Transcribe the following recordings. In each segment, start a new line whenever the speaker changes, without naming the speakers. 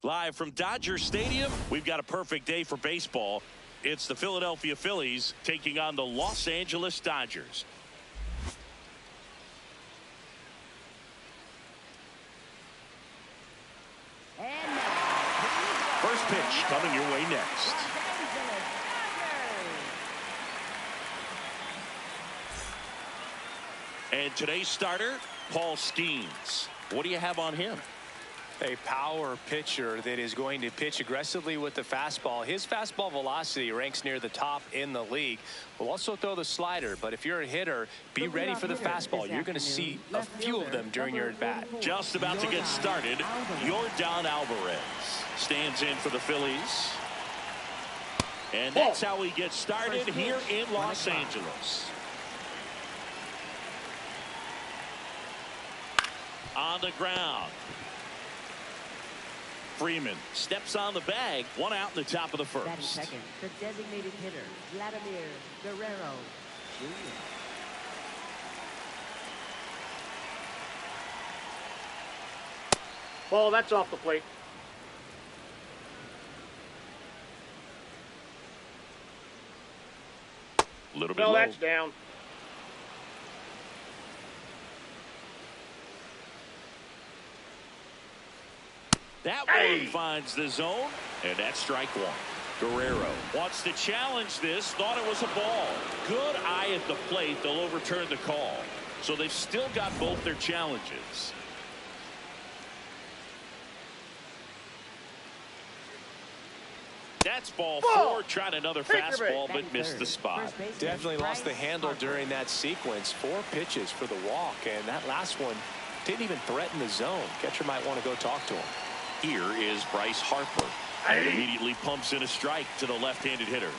Live from Dodger Stadium, we've got a perfect day for baseball. It's the Philadelphia Phillies taking on the Los Angeles Dodgers. First pitch coming your way next. And today's starter, Paul Skeens. What do you have on him?
A power pitcher that is going to pitch aggressively with the fastball. His fastball velocity ranks near the top in the league. Will also throw the slider, but if you're a hitter, be ready for the fastball. You're going to see a few of them during your at-bat.
Just about to get started. Yordan Alvarez stands in for the Phillies. And that's how he gets started here in Los Angeles. On the ground. Freeman steps on the bag. One out in the top of the first.
Batting second, the designated hitter, Vladimir Guerrero Jr.
Ball, that's off the plate.
A little bit
No,
low.
that's down.
That one finds the zone, and that's strike one. Guerrero wants to challenge this, thought it was a ball. Good eye at the plate. They'll overturn the call. So they've still got both their challenges. That's ball four. Tried another fastball, but missed the spot.
Definitely lost the handle during that sequence. 4 pitches for the walk, and that last one didn't even threaten the zone. Catcher might want to go talk to him.
Here is Bryce Harper. And immediately pumps in a strike to the left-handed hitter.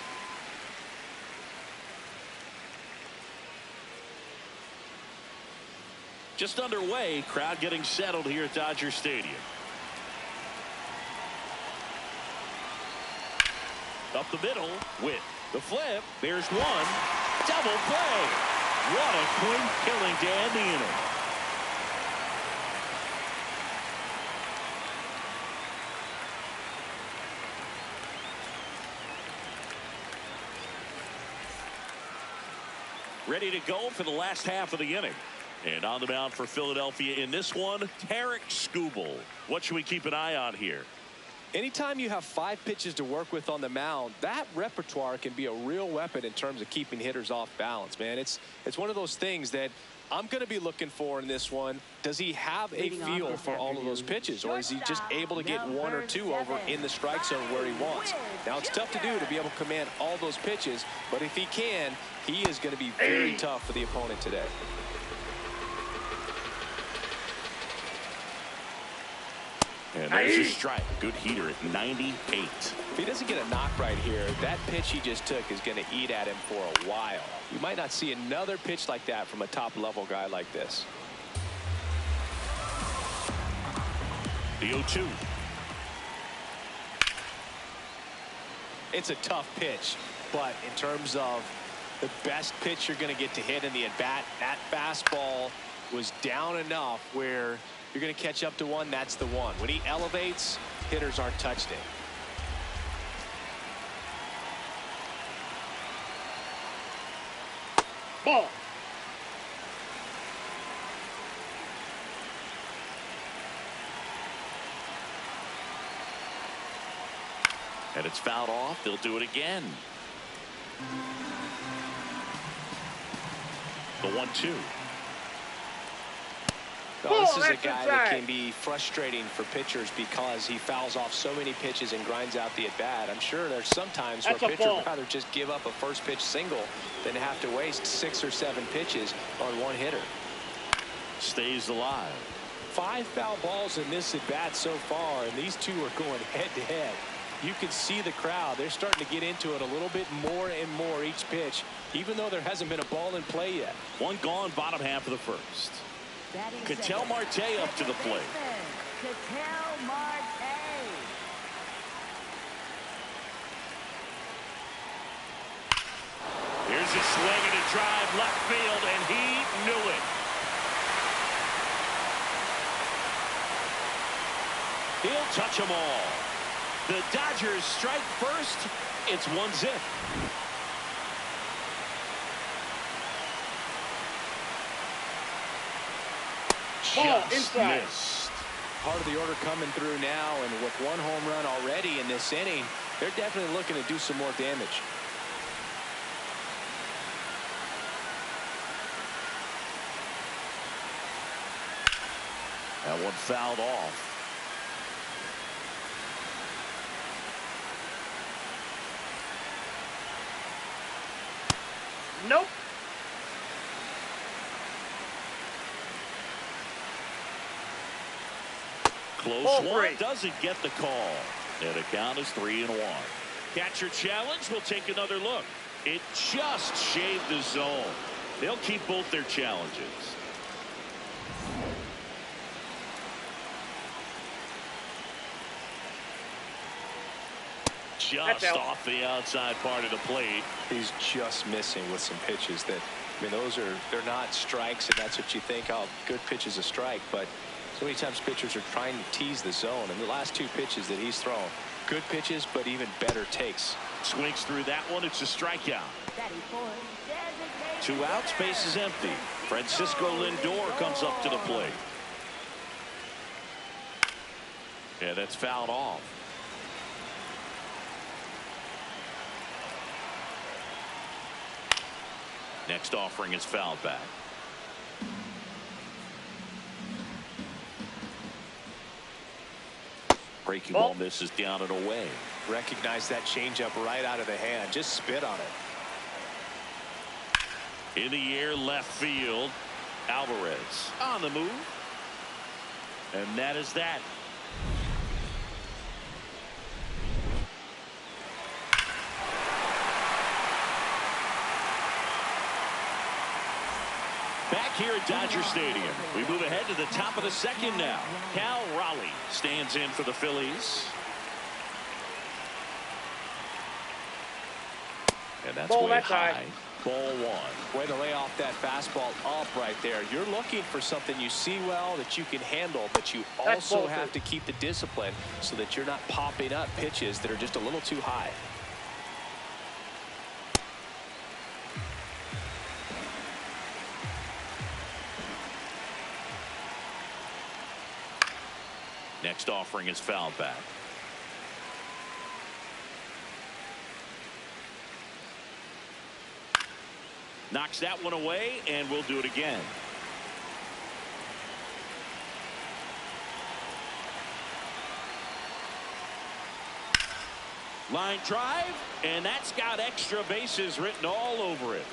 Just underway, crowd getting settled here at Dodger Stadium. Up the middle with the flip. There's one. Double play. What a quick killing to end the inning. Ready to go for the last half of the inning. And on the mound for Philadelphia in this one, Tarik Skubal. What should we keep an eye on here?
Anytime you have 5 pitches to work with on the mound, that repertoire can be a real weapon in terms of keeping hitters off balance, man. It's one of those things that I'm going to be looking for in this one. Does he have a feel for all of those pitches, or is he just able to get 1 or 2 over in the strike zone where he wants? Now, it's tough to do to be able to command all those pitches, but if he can, he is going to be very tough for the opponent today.
And there's a strike. Good heater at 98.
If he doesn't get a knock right here, that pitch he just took is going to eat at him for a while. You might not see another pitch like that from a top-level guy like this.
The 0-2.
It's a tough pitch, but in terms of the best pitch you're going to get to hit in the at-bat, that fastball was down enough where you're going to catch up to one. That's the one. When he elevates, hitters aren't touched it.
Ball.
And it's fouled off. They'll do it again. The 1-2.
Well, this is a guy that can be frustrating for pitchers because he fouls off so many pitches and grinds out the at-bat. I'm sure there's some times where pitchers would rather just give up a first pitch single than to have to waste 6 or 7 pitches on one hitter.
Stays alive.
5 foul balls in this at-bat so far, and these two are going head-to-head. You can see the crowd. They're starting to get into it a little bit more and more each pitch, even though there hasn't been a ball in play yet.
One gone, bottom half of the first. Ketel Marte up to the plate.
Ketel Marte.
Here's a swing and a drive left field, and he knew it. He'll touch them all. The Dodgers strike first. It's 1-0. Just missed.
Part of the order coming through now, and with 1 home run already in this inning, they're definitely looking to do some more damage.
That one fouled off.
Nope.
Close
Ball
one,
three.
doesn't get the call. And the count is 3-1. Catcher challenge, we'll take another look. It just shaved the zone. They'll keep both their challenges. Just off the outside part of the plate.
He's just missing with some pitches that, I mean, they're not strikes, and that's what you think, oh, good pitch is a strike, but so many times pitchers are trying to tease the zone, and the last two pitches that he's thrown, good pitches, but even better takes.
Swings through that one. It's a strikeout. 2 outs, base is empty. Francisco Lindor comes up to the plate. Yeah, that's fouled off. Next offering is fouled back. Breaking ball misses down and away.
Recognize that changeup right out of the hand. Just spit on it.
In the air, left field. Alvarez on the move. And that is that. Back here at Dodger Stadium, we move ahead to the top of the second now. Cal Raleigh stands in for the Phillies. And that's way high. Ball one.
Way to lay off that fastball up right there. You're looking for something you see well that you can handle, but you also have to keep the discipline so that you're not popping up pitches that are just a little too high.
Next offering is fouled back. Knocks that one away, and we'll do it again. Line drive, and that's got extra bases written all over it.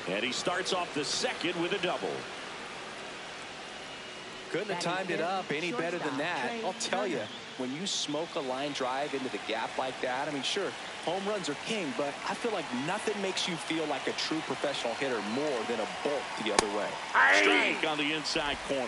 And he starts off the second with a double.
Couldn't have timed it up any better than that. I'll tell you, when you smoke a line drive into the gap like that, I mean, sure, home runs are king, but I feel like nothing makes you feel like a true professional hitter more than a bolt the other way.
Strike on the inside corner.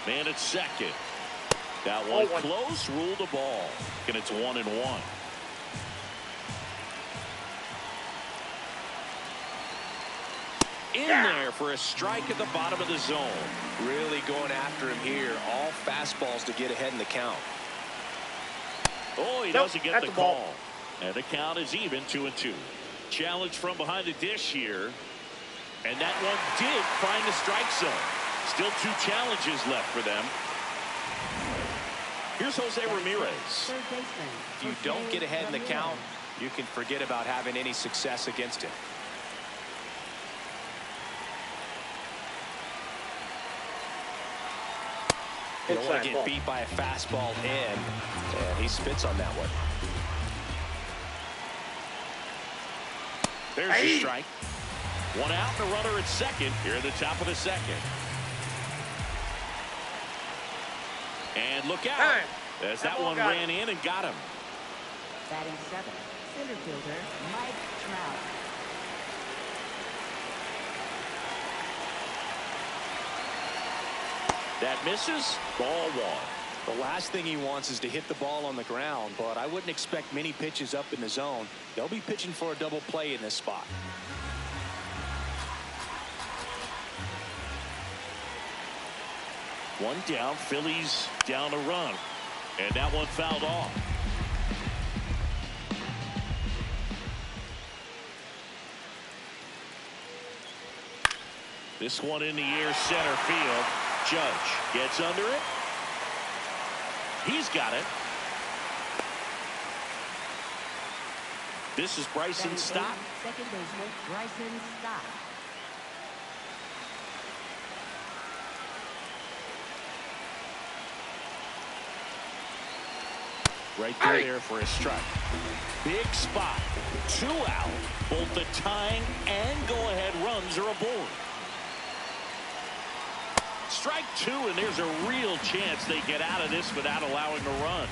Man at second. That one close, ruled the ball. And it's 1-1. In there for a strike at the bottom of the zone.
Really going after him here. All fastballs to get ahead in the count.
Oh, he doesn't get the call. And the count is even, 2-2. Challenge from behind the dish here. And that one did find the strike zone. Still 2 challenges left for them. Here's Jose Ramirez.
If you don't get ahead in the count, you can forget about having any success against him. You don't want to get beat by a fastball in, and he spits on that one.
There's a strike. 1 out, the runner at second here at the top of the second. And look out. As that one ran in and got him.
Batting 7, center fielder Mike Trout.
That misses. Ball 1.
The last thing he wants is to hit the ball on the ground, but I wouldn't expect many pitches up in the zone. They'll be pitching for a double play in this spot.
One down, Phillies down a run. And that one fouled off. This one in the air, center field. Judge gets under it. He's got it. This is Bryson
Batting
Stott.
eighth, second baseman Bryson Stott.
Right there for a strike. Big spot. 2 out. Both the tying and go-ahead runs are aboard. Strike 2, and there's a real chance they get out of this without allowing a run.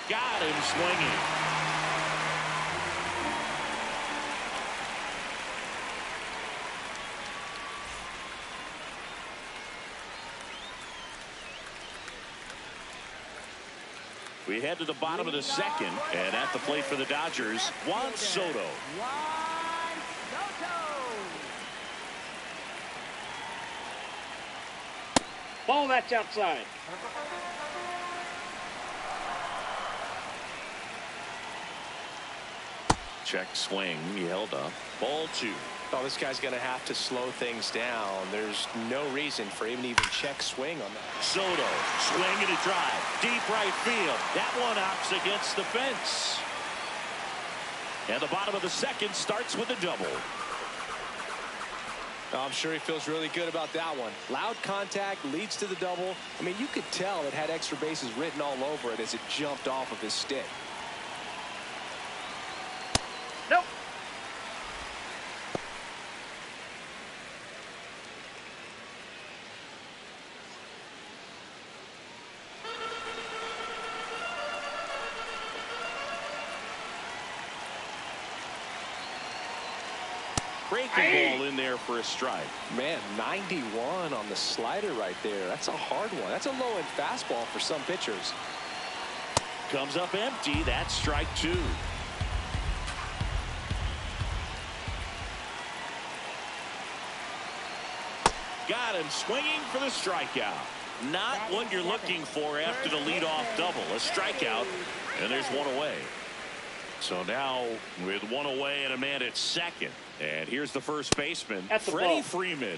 Got him swinging. We head to the bottom of the second, and at the plate for the Dodgers, Juan Soto.
Juan Soto.
Ball, that's outside.
Check swing. He held up. Ball 2.
Oh, this guy's going to have to slow things down. There's no reason for him to even check swing on that.
Soto swinging a drive. Deep right field. That one opts against the fence. And the bottom of the second starts with a double.
Oh, I'm sure he feels really good about that one. Loud contact leads to the double. I mean, you could tell it had extra bases written all over it as it jumped off of his stick.
Nope.
Breaking ball in there for a strike.
Man, 91 on the slider right there. That's a hard one. That's a low-end fastball for some pitchers.
Comes up empty. That's strike 2. Got him swinging for the strikeout. Not what you're looking for after the leadoff double. A strikeout, and there's one away. So now with one away and a man at second. And here's the first baseman, Freddie Freeman.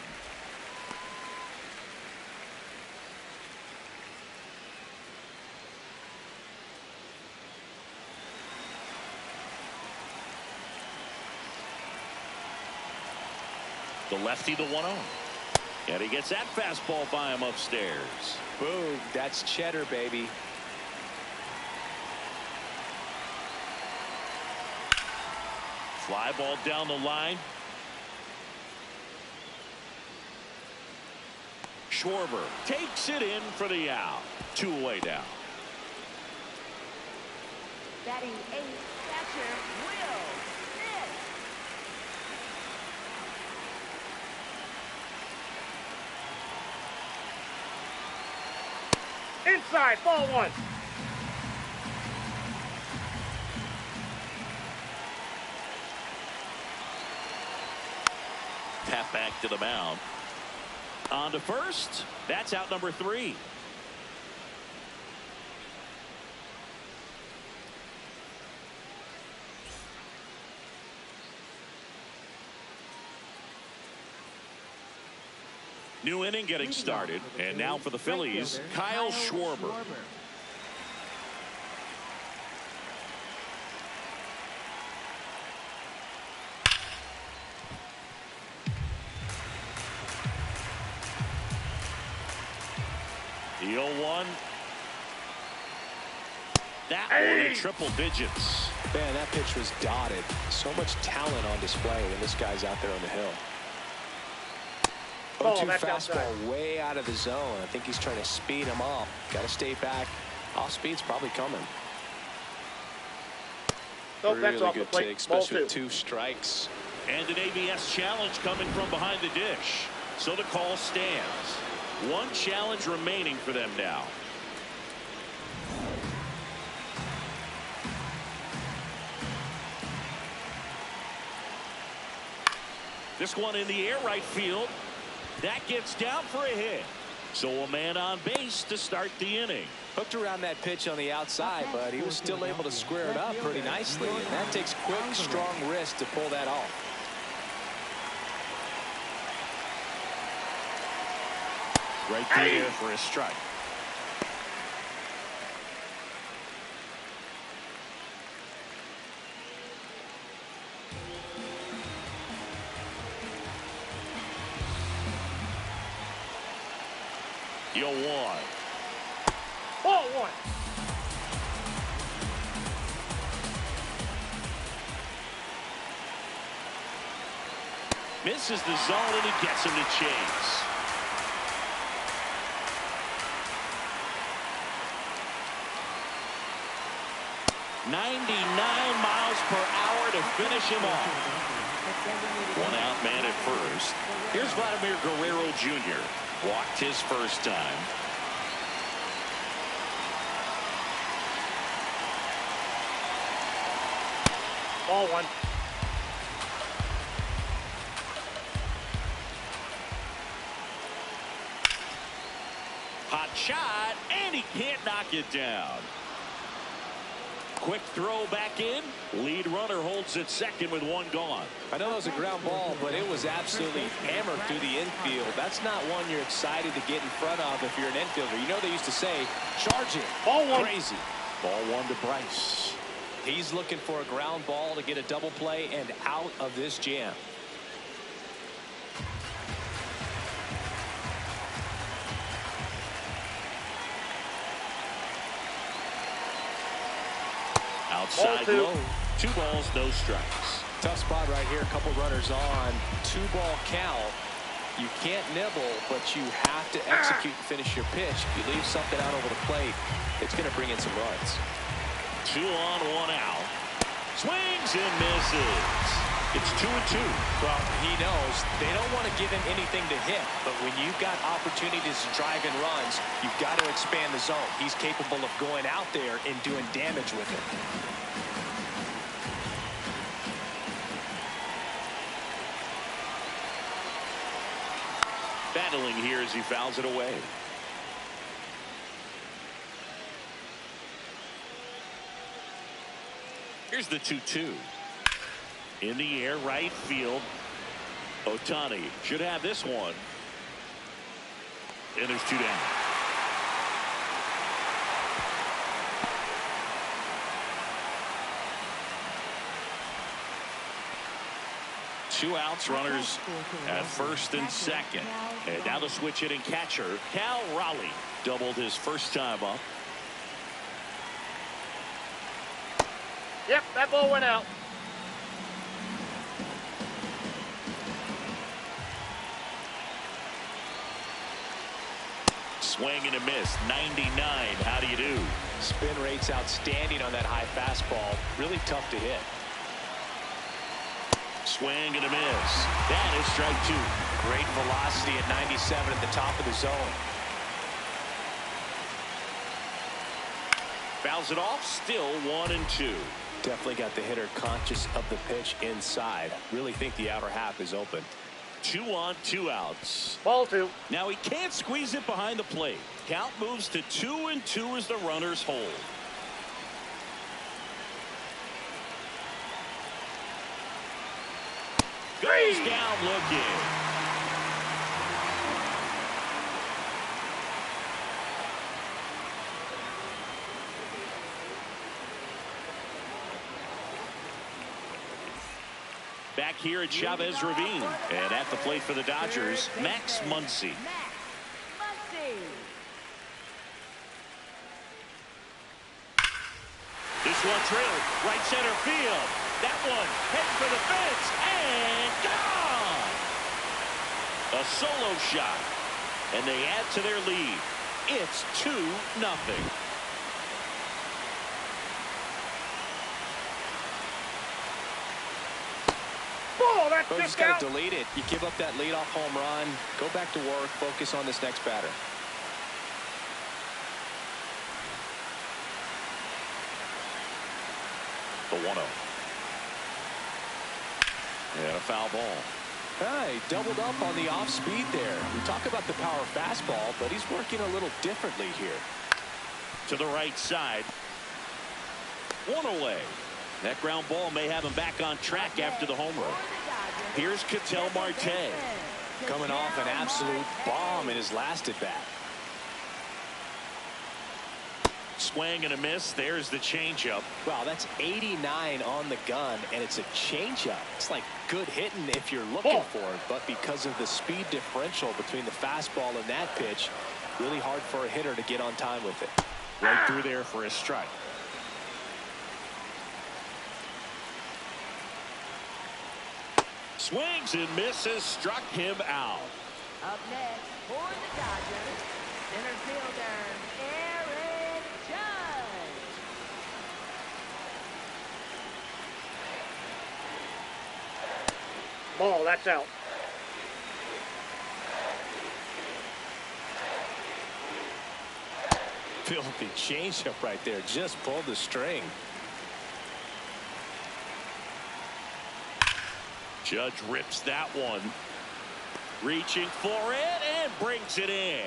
The lefty, the 1-0. And he gets that fastball by him upstairs.
Boom. That's cheddar, baby.
Fly ball down the line. Schwarber takes it in for the out. 2 away now.
Batting eighth, catcher Will Smith.
Inside, ball 1.
Tap back to the mound. On to first. That's out number 3. New inning getting started. And now for the Phillies, Kyle Schwarber. The 0-1. That one in triple digits.
Man, that pitch was dotted. So much talent on display when this guy's out there on the hill. 0-2 fastball way out of the zone. I think he's trying to speed him off. Got to stay back. Off speed's probably coming.
Nope, that's
really
off the
good
plate.
take, especially
Ball
with 2 strikes.
And an ABS challenge coming from behind the dish. So the call stands. 1 challenge remaining for them now. This one in the air right field. That gets down for a hit. So a man on base to start the inning.
Hooked around that pitch on the outside, but he was still able to square it up pretty nicely. And that takes quick, strong wrist to pull that off.
Right there for a strike. 0-1.
Ball one.
Misses the zone, and he gets him to chase. .99 miles per hour to finish him off. One out man at first. Here's Vladimir Guerrero Jr. Walked his first time.
Ball one.
Hot shot, and he can't knock it down. Quick throw back in. Lead runner holds at second with one gone.
I know it was a ground ball, but it was absolutely hammered through the infield. That's not one you're excited to get in front of if you're an infielder. You know they used to say, charge it.
Ball one.
Crazy.
Ball one to Bryce.
He's looking for a ground ball to get a double play and out of this jam.
Outside
Ball two.
low. 2 balls, no strikes.
Tough spot right here. A couple runners on. 2-ball count. You can't nibble, but you have to execute and finish your pitch. If you leave something out over the plate, it's going to bring in some runs.
2 on, 1 out. Swings and misses. It's 2-2.
Well, he knows they don't want to give him anything to hit, but when you've got opportunities to drive in runs, you've got to expand the zone. He's capable of going out there and doing damage with it.
Battling here as he fouls it away. Here's the 2-2. In the air, right field. Ohtani should have this one. And there's 2 down. Two outs, runners at first and second. And now the switch hitting catcher, Cal Raleigh, doubled his first time up.
Yep, that ball went out.
Swing and a miss. 99. How do you do?
Spin rate's outstanding on that high fastball. Really tough to hit.
Swing and a miss. That is strike 2.
Great velocity at 97 at the top of the zone.
Fouls it off. Still 1-2.
Definitely got the hitter conscious of the pitch inside. Really think the outer half is open.
2 on, 2 outs.
Ball two.
Now he can't squeeze it behind the plate. Count moves to 2-2 as the runners hold. Goes down looking. Back here at Chavez Ravine. And at the plate for the Dodgers, Max Muncy. This one trailed right center field. That one heading for the fence and gone. A solo shot. And they add to their lead. It's 2-0.
Oh, that's
But you just
just
got
out.
to delete it. You give up that leadoff home run. Go back to work. Focus on this next batter.
The 1-0. And a foul ball.
He doubled up on the off speed there. We talk about the power fastball, but he's working a little differently here.
To the right side. 1 away. That ground ball may have him back on track after the home run. Here's Ketel Marte.
Coming off an absolute bomb in his last at bat.
Swing and a miss. There's the changeup.
Wow, that's 89 on the gun, and it's a changeup. It's like good hitting if you're looking for it, but because of the speed differential between the fastball and that pitch, Really hard for a hitter to get on time with it.
Right through there for a strike. Swings and misses, struck him out.
Up next for the Dodgers, center fielder Aaron Judge.
Ball, that's out.
Filthy changeup right there. Just pulled the string.
Judge rips that one. Reaching for it and brings it in.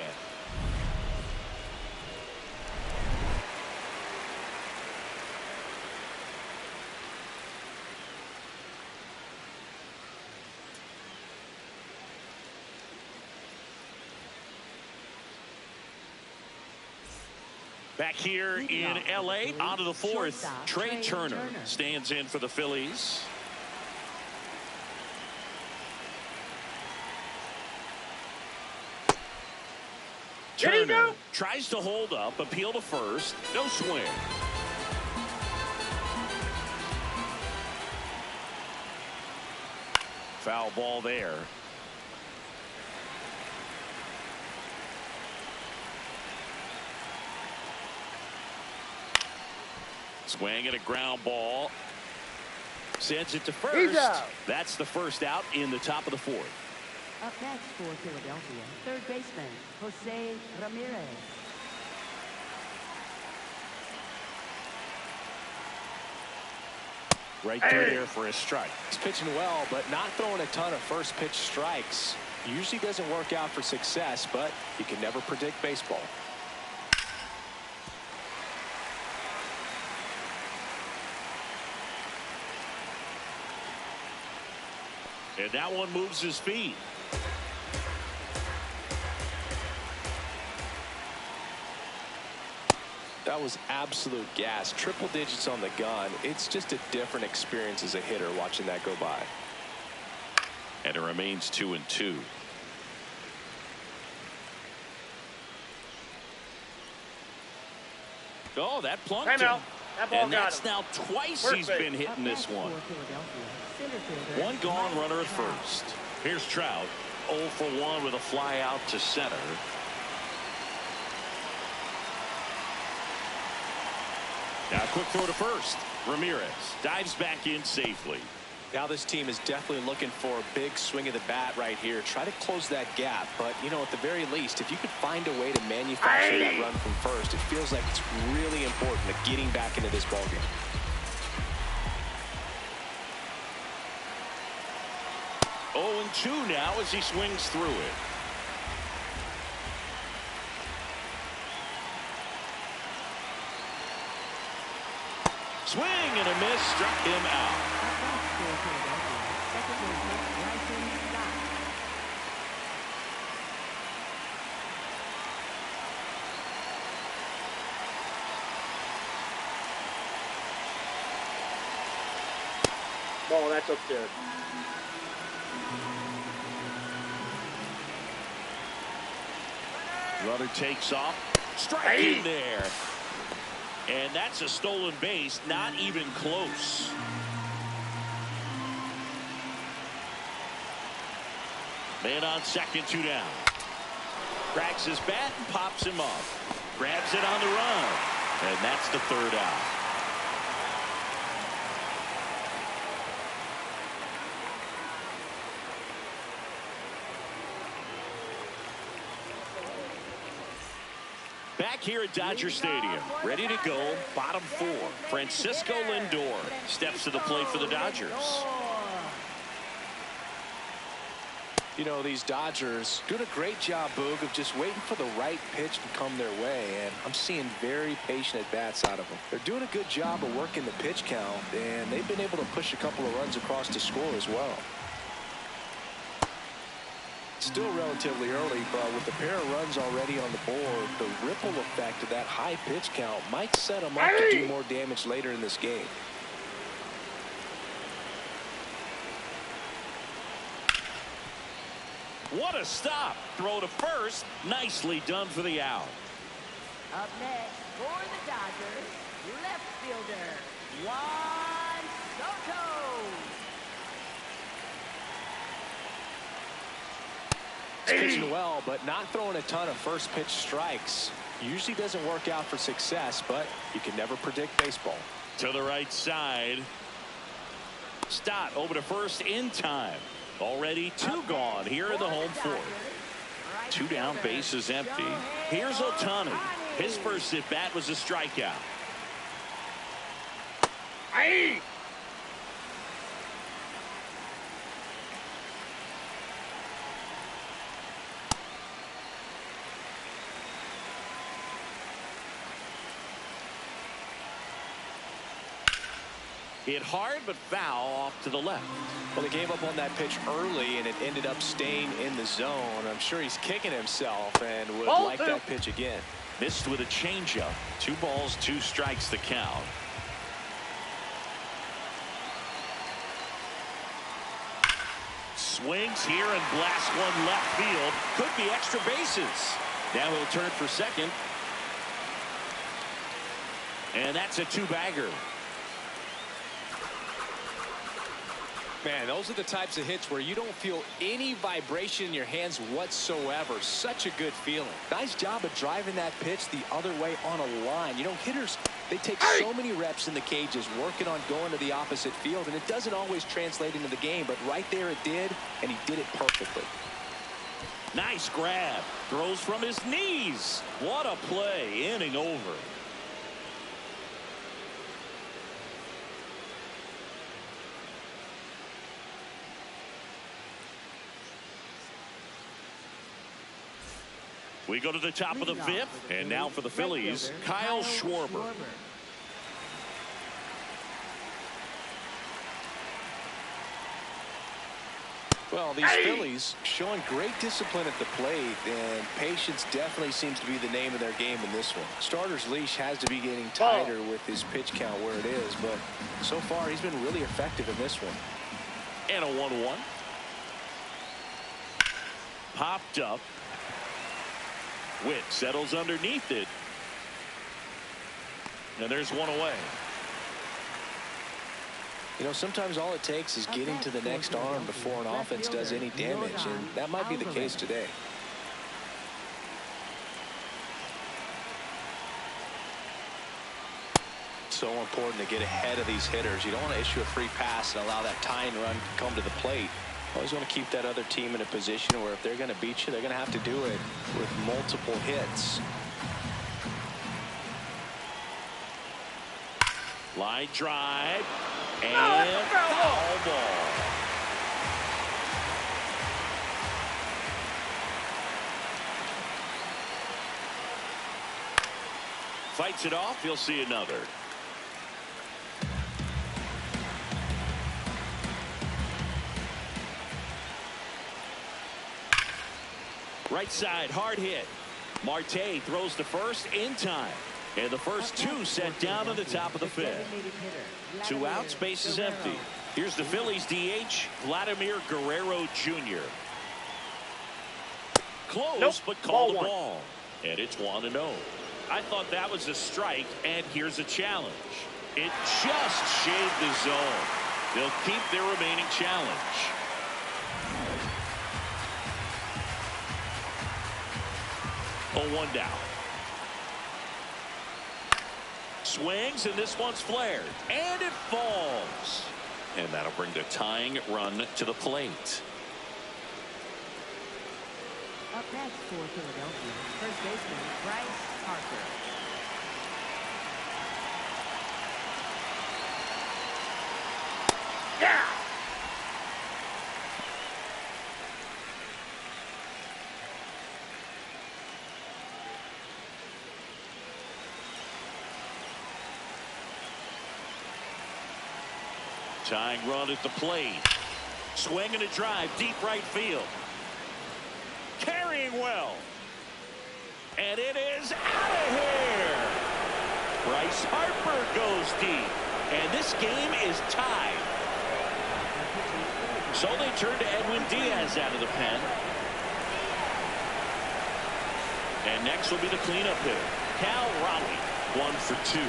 Back here in L.A., on to the fourth. Trey Turner stands in for the Phillies. Turner tries to hold up, appeal to first, no swing. Foul ball there. Swing and a ground ball. Sends it to first. That's the first out in the top of the fourth.
Up next for Philadelphia, third baseman Jose Ramirez.
Right through there for a strike.
He's pitching well, but not throwing a ton of first pitch strikes. Usually doesn't work out for success, but you can never predict baseball.
And that one moves his feet.
That was absolute gas. Triple digits on the gun. It's just a different experience as a hitter watching that go by.
And it remains 2-2. Oh, that plunked him.
That ball
and
got
that's
him.
Now twice
First
he's
base.
been hitting this one. One gone, runner at first. Here's Trout. 0 for 1 with a fly out to center. Now a quick throw to first. Ramirez dives back in safely.
Now this team is definitely looking for a big swing of the bat right here. Try to close that gap. But, you know, at the very least, if you could find a way to manufacture that run from first, it feels like it's really important to getting back into this ballgame.
Oh, and 2 now as he swings through it. Swing and a miss, struck him out.
Ball, that's up there.
Runner takes off. Strike in there. And that's a stolen base, not even close. Man on second, 2 down. Cracks his bat and pops him up. Grabs it on the run. And that's the third out. Back here at Dodger Stadium, ready to go, bottom 4. Francisco Lindor steps to the plate for the Dodgers.
You know, these Dodgers doing a great job, Boog, of just waiting for the right pitch to come their way, and I'm seeing very patient at-bats out of them. They're doing a good job of working the pitch count, and they've been able to push a couple of runs across the score as well. Still relatively early, but with a pair of runs already on the board, the ripple effect of that high pitch count might set them up to do more damage later in this game.
What a stop. Throw to first. Nicely done for the out.
Up next for the Dodgers, left fielder, Juan Soto.
He's pitching well, but not throwing a ton of first pitch strikes. Usually doesn't work out for success, but you can never predict baseball.
To the right side. Stott over to first in time. Already two gone here in the home fourth. Two down, bases empty. Here's Ohtani. His first at bat was a strikeout.
Aye.
Hit hard but foul off to the left.
Well, they gave up on that pitch early, and it ended up staying in the zone. I'm sure he's kicking himself and would like that pitch again.
Missed with a changeup. 2 balls, 2 strikes the count. Swings here and blasts one left field. Could be extra bases. Now he'll turn for second. And that's a 2-bagger.
Man, those are the types of hits where you don't feel any vibration in your hands whatsoever. Such a good feeling. Nice job of driving that pitch the other way on a line. You know, hitters, they take so many reps in the cages working on going to the opposite field, and it doesn't always translate into the game, but right there it did, and he did it perfectly.
Nice grab. Throws from his knees. What a play. Inning over. We go to the top of the 5th, and now for the Phillies, Kyle Schwarber.
Well, these Phillies showing great discipline at the plate, and patience definitely seems to be the name of their game in this one. Starter's leash has to be getting tighter with his pitch count where it is, but so far he's been really effective in this one.
And a 1-1. Popped up. Witt settles underneath it. And there's one away.
You know, sometimes all it takes is getting to the next arm before an offense does any damage, and that might be the case today. So important to get ahead of these hitters. You don't want to issue a free pass and allow that tying run to come to the plate. Always want to keep that other team in a position where if they're going to beat you, they're going to have to do it with multiple hits.
Line drive and foul ball. Fights it off. You'll see another. Right side, hard hit. Marte throws to first in time. And the first 2 set down on the top of the 5th. 2 outs, base is empty. Here's the Phillies DH, Vladimir Guerrero Jr. Close, but called the ball. And it's 1-0. I thought that was a strike, and here's a challenge. It just shaved the zone. They'll keep their remaining challenge. Oh, 1 down. Swings, and this one's flared. And it falls. And that'll bring the tying run to the plate.
Up next for Philadelphia, first baseman Bryce Harper.
Yeah.
Tying run at the plate. Swing and a drive deep right field. Carrying well. And it is out of here. Bryce Harper goes deep. And this game is tied. So they turn to Edwin Diaz out of the pen. And next will be the cleanup hitter, Cal Raleigh, 1 for 2.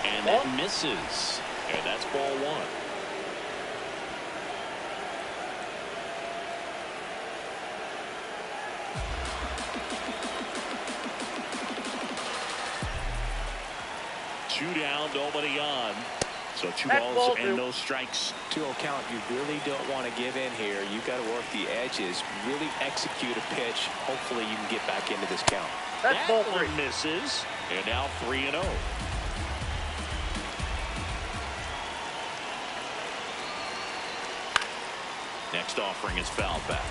And that misses. And that's ball 1. Two down, nobody on. So 2 balls and no strikes.
2-0 count. You really don't want to give in here. You got to work the edges, really execute a pitch. Hopefully you can get back into this count.
That's ball 3.
One misses, and now 3-0. Next offering is fouled back.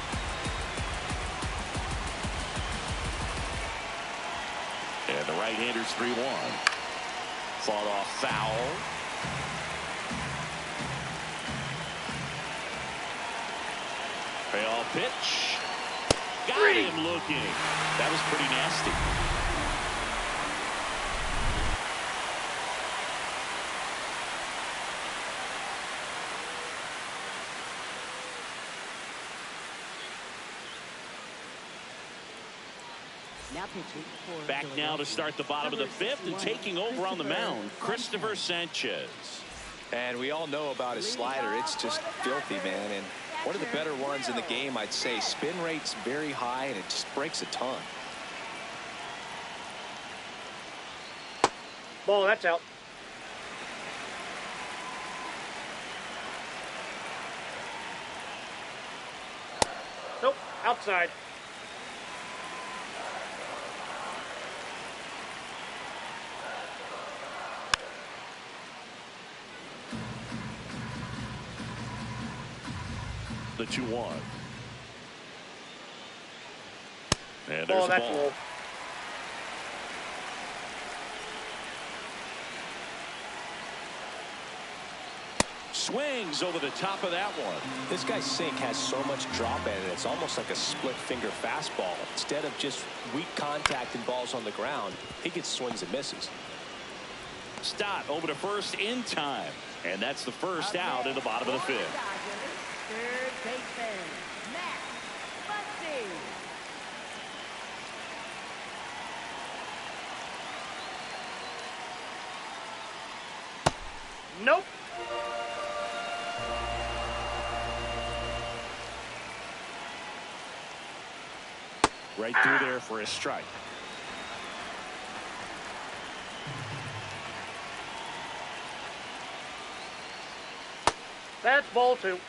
And the right-hander's 3-1. Fought off foul. Payoff pitch. Got him looking. That was pretty nasty.
Now pitching for
Back now to start the bottom of the 5th and taking over on the mound, Christopher Sanchez.
And we all know about his slider. It's just filthy, man. And one of the better ones in the game, I'd say. Spin rate's very high, and it just breaks a ton.
Ball, that's out. Nope, outside.
The 2-1. And there's
Ball,
a
that's
ball.
low.
Swings over the top of that one.
This guy's sink has so much drop in it. It's almost like a split finger fastball. Instead of just weak contact and balls on the ground, he gets swings and misses.
Stott over to first in time. And that's the first out in the bottom of the 5th.
third baseman, Max Muncy.
Nope.
Right through there for a strike.
That's ball 2.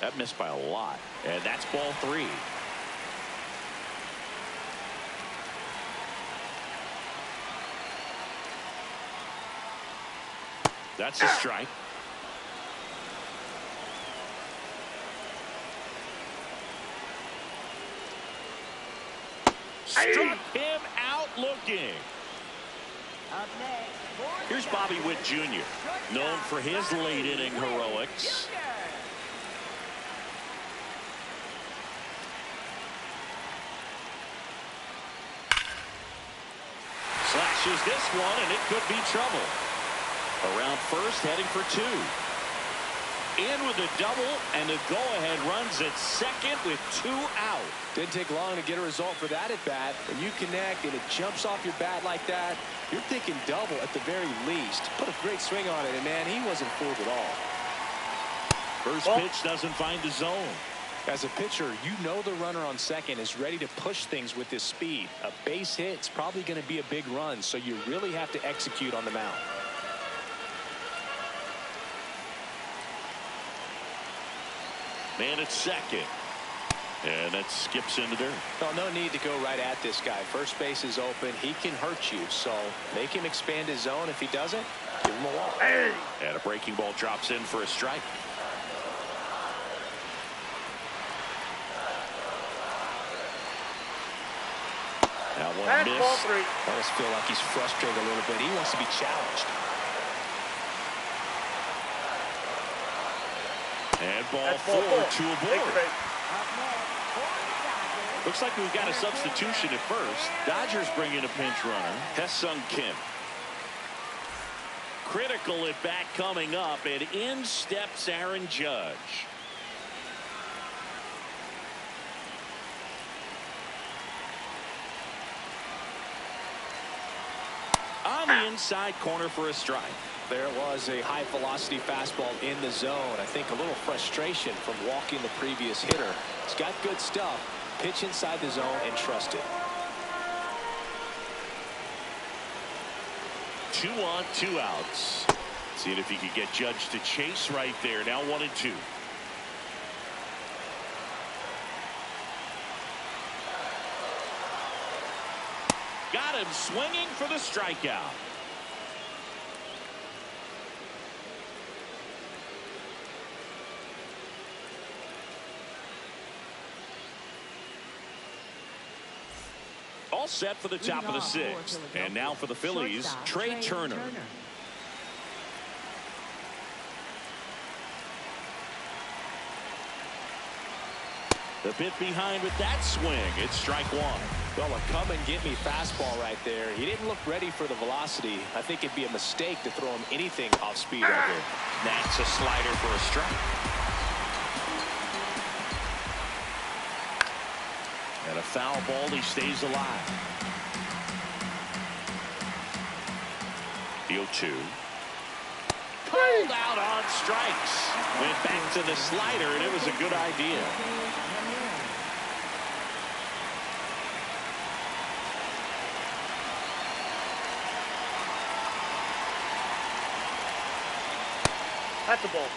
That missed by a lot. And that's ball 3. That's a strike. Struck him out looking.
Up next,
Here's Bobby Witt Jr., known for his late inning heroics. Slashes this one, and it could be trouble. Around first, heading for 2. In with a double, and the go-ahead runs at second with 2 out.
Didn't take long to get a result for that at bat. When you connect and it jumps off your bat like that, you're thinking double at the very least. Put a great swing on it, and man, he wasn't fooled at all.
First pitch doesn't find the zone.
As a pitcher, you know the runner on second is ready to push things with his speed. A base hit's probably going to be a big run, so you really have to execute on the mound.
Man at second. And that skips into dirt.
Well, no need to go right at this guy. First base is open. He can hurt you, so make him expand his zone. If he doesn't, give him a walk.
And a breaking ball drops in for a strike. That one
That's
missed.
ball 3.
I almost feel like he's frustrated a little bit. He wants to be challenged.
And ball
That's
4,
ball 4.
2 aboard.
up next, for the Dodgers.
Looks like we've got a substitution at first. Dodgers bring in a pinch runner, Hesung Kim. critical at bat coming up, and in steps Aaron Judge. On the inside corner for a strike.
There was a high velocity fastball in the zone. I think a little frustration from walking the previous hitter. He's got good stuff. Pitch inside the zone and trust it.
2 on, 2 outs. Seeing if he could get Judge to chase right there. Now 1-2. Got him swinging for the strikeout. All set for the top of the 6th. And now for the Phillies, Trey Turner. The bit behind with that swing. It's strike 1.
Well, a come and get me fastball right there. He didn't look ready for the velocity. I think it'd be a mistake to throw him anything off speed right here.
That's a slider for a strike. And a foul ball. He stays alive. The 0-2. Pulled out on strikes. Went back to the slider, and it was a good idea.
That's a ball.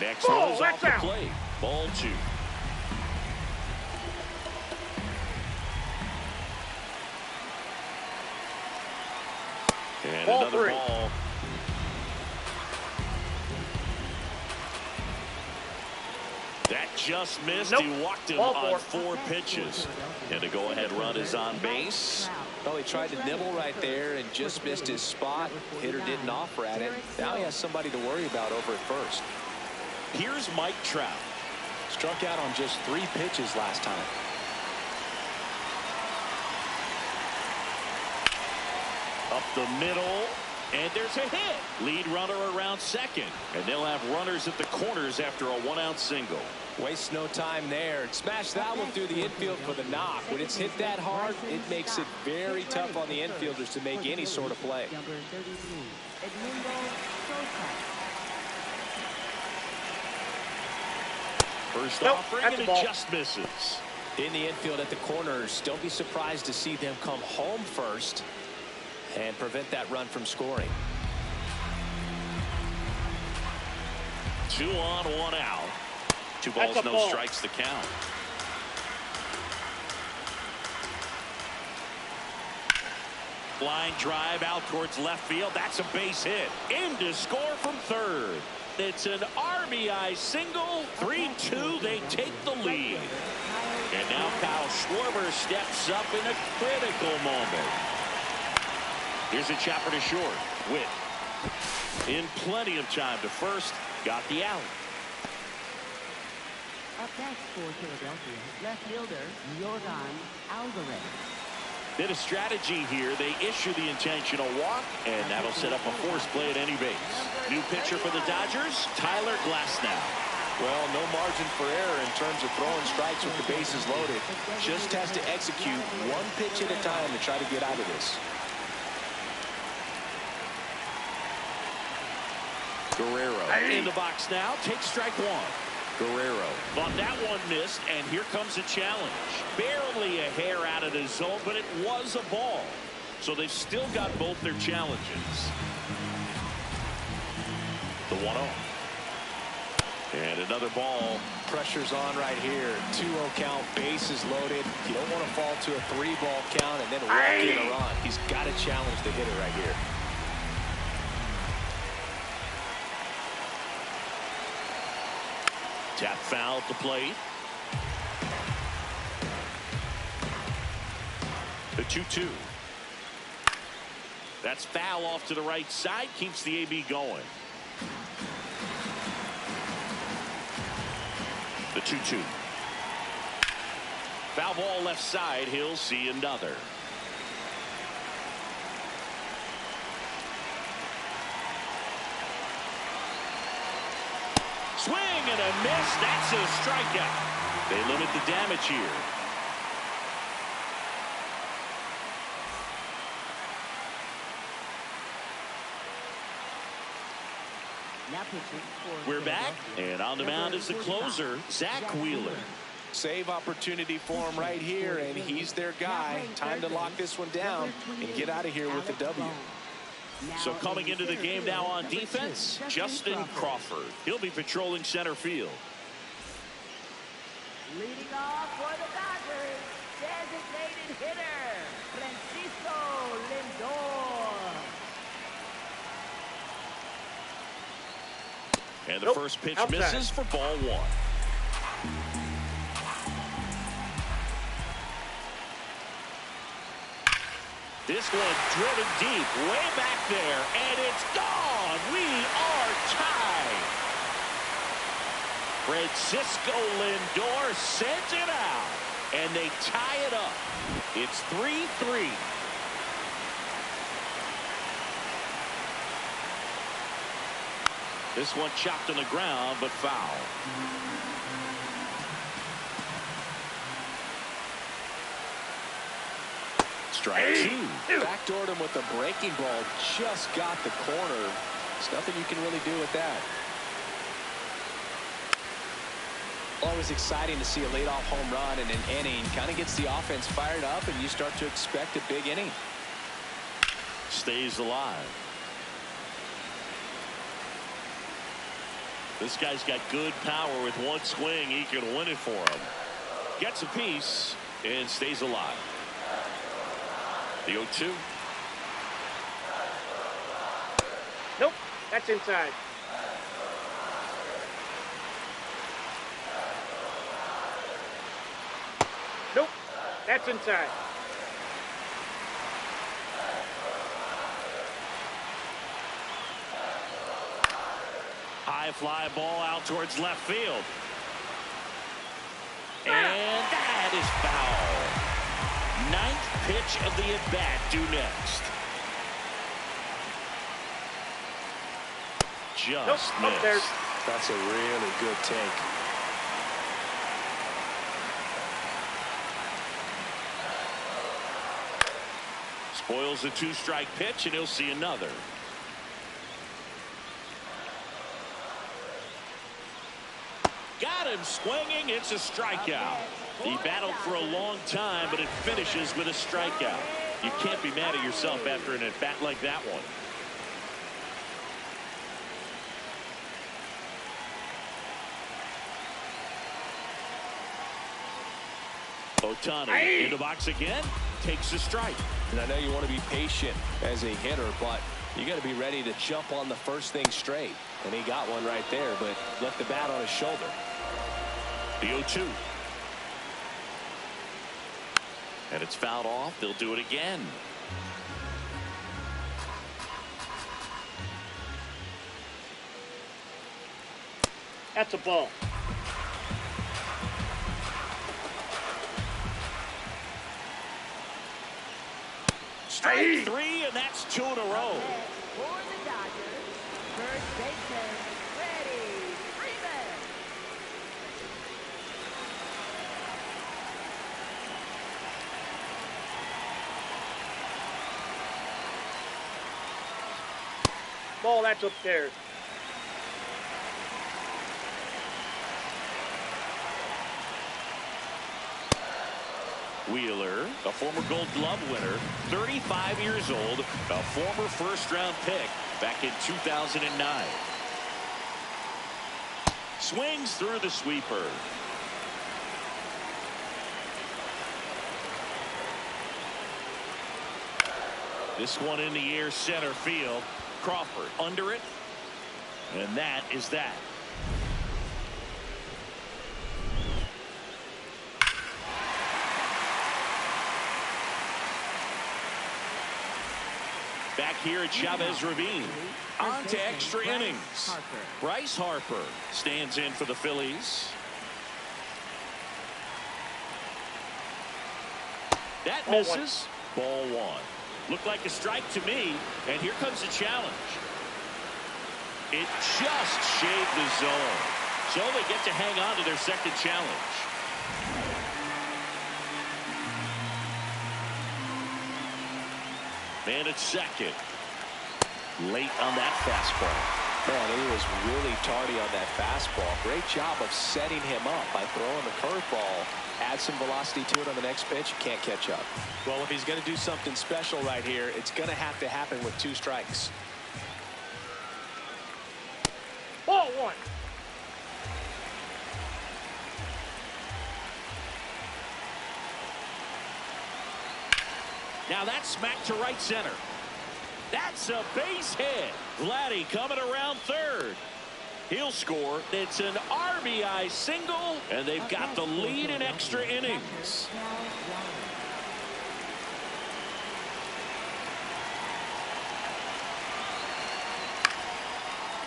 Next one is off the plate. Ball 2. And
ball
another
3.
ball. That just missed.
Nope.
He walked him
Ball
on
4.
4 pitches. And the go-ahead run is on base.
Well, he tried to nibble right there and just missed his spot. Hitter didn't offer at it. Now he has somebody to worry about over at first.
Here's Mike Trout.
Struck out on just 3 pitches last time.
Up the middle, and there's a hit. Lead runner around second, and they'll have runners at the corners after a 1-out single.
Wastes no time there. Smash that one through the infield for the knock. When it's hit that hard, it makes it very tough on the infielders to make any sort of play.
Number 33, Edmundo Sosa.
First
Nope,
offering,
that's
and
a ball.
it just misses.
In the infield at the corners, don't be surprised to see them come home first and prevent that run from scoring.
2 on, 1 out. 2 balls,
That's a
no
ball.
strikes to count. Line drive out towards left field. That's a base hit. In to score from third. It's an RBI single. 3-2. They take the lead. And now Kyle Schwarber steps up in a critical moment. Here's a chopper to short. Witt in plenty of time to first. Got the out.
Up next for Philadelphia, left fielder Yordan Alvarez.
Bit of strategy here. They issue the intentional walk, and that'll set up a force play at any base. New pitcher for the Dodgers, Tyler Glasnow.
Well, no margin for error in terms of throwing strikes with the bases loaded. Just has to execute 1 pitch at a time to try to get out of this.
Guerrero in the box now. Takes strike 1. Guerrero thought that one missed, and here comes a challenge. Barely a hair out of the zone, but it was a ball. So they've still got both their challenges. The 1-0. And another ball.
Pressure's on right here. 2-0 count, bases loaded. You don't want to fall to a 3-ball count and then walk in a run. He's got to challenge the hitter right here.
Tap foul at the plate. The 2-2. That's foul off to the right side. Keeps the AB going. The 2-2. Foul ball left side. He'll see another. Swing and a miss. That's a strikeout. They limit the damage here.
Now pitching for
We're back, and on the mound is the closer, Zack Wheeler.
Save opportunity for him right here, and he's their guy. Time to lock this one down and get out of here with the W.
So coming into the game now on defense, Justin Crawford. He'll be patrolling center field.
Leading off for the Dodgers, designated hitter, Francisco Lindor.
And the first pitch misses for ball one. This one driven deep, way back there, and it's gone. We are tied. Francisco Lindor sends it out, and they tie it up. It's 3-3. This one chopped on the ground, but foul. Strike two.
Backdoored him with a breaking ball. Just got the corner. There's nothing you can really do with that. Always exciting to see a leadoff home run in an inning. Kind of gets the offense fired up, and you start to expect a big inning.
Stays alive. This guy's got good power. With one swing, he can win it for him. Gets a piece and stays alive. The 0-2.
Nope, that's inside. Nope, that's inside.
High fly ball out towards left field. And that is foul. Ninth pitch of the at-bat due next. Just missed.
That's a really good take.
Spoils the two-strike pitch, and he'll see another. Got him swinging. It's a strikeout. He battled for a long time, but it finishes with a strikeout. You can't be mad at yourself after an at-bat like that one. Ohtani in the box again, takes the strike.
And I know you want to be patient as a hitter, but you got to be ready to jump on the first thing straight. And he got one right there, but left the bat on his shoulder.
The 0-2. And it's fouled off. They'll do it again.
That's a ball.
Strike three, and that's two in a row.
For the Dodgers, first baseman, Freddie Freeman.
Ball, that's upstairs.
Wheeler, a former Gold Glove winner, 35 years old, a former first-round pick back in 2009. Swings through the sweeper. This one in the air, center field. Crawford under it, and that is that. Back here at Chavez Ravine. On to extra innings. Bryce Harper stands in for the Phillies. That
Ball
misses. Ball one. Looked like a strike to me, and here comes the challenge. It just shaved the zone, so they get to hang on to their second challenge. Man at second. Late on that fastball.
Man, he was really tardy on that fastball. Great job of setting him up by throwing the curveball. Add some velocity to it on the next pitch. Can't catch up. Well, if he's going to do something special right here, it's going to have to happen with 2 strikes.
Ball one.
Now that's smacked to right center. That's a base hit. Vladdy coming around third. He'll score. It's an RBI single, and they've got the lead in extra innings.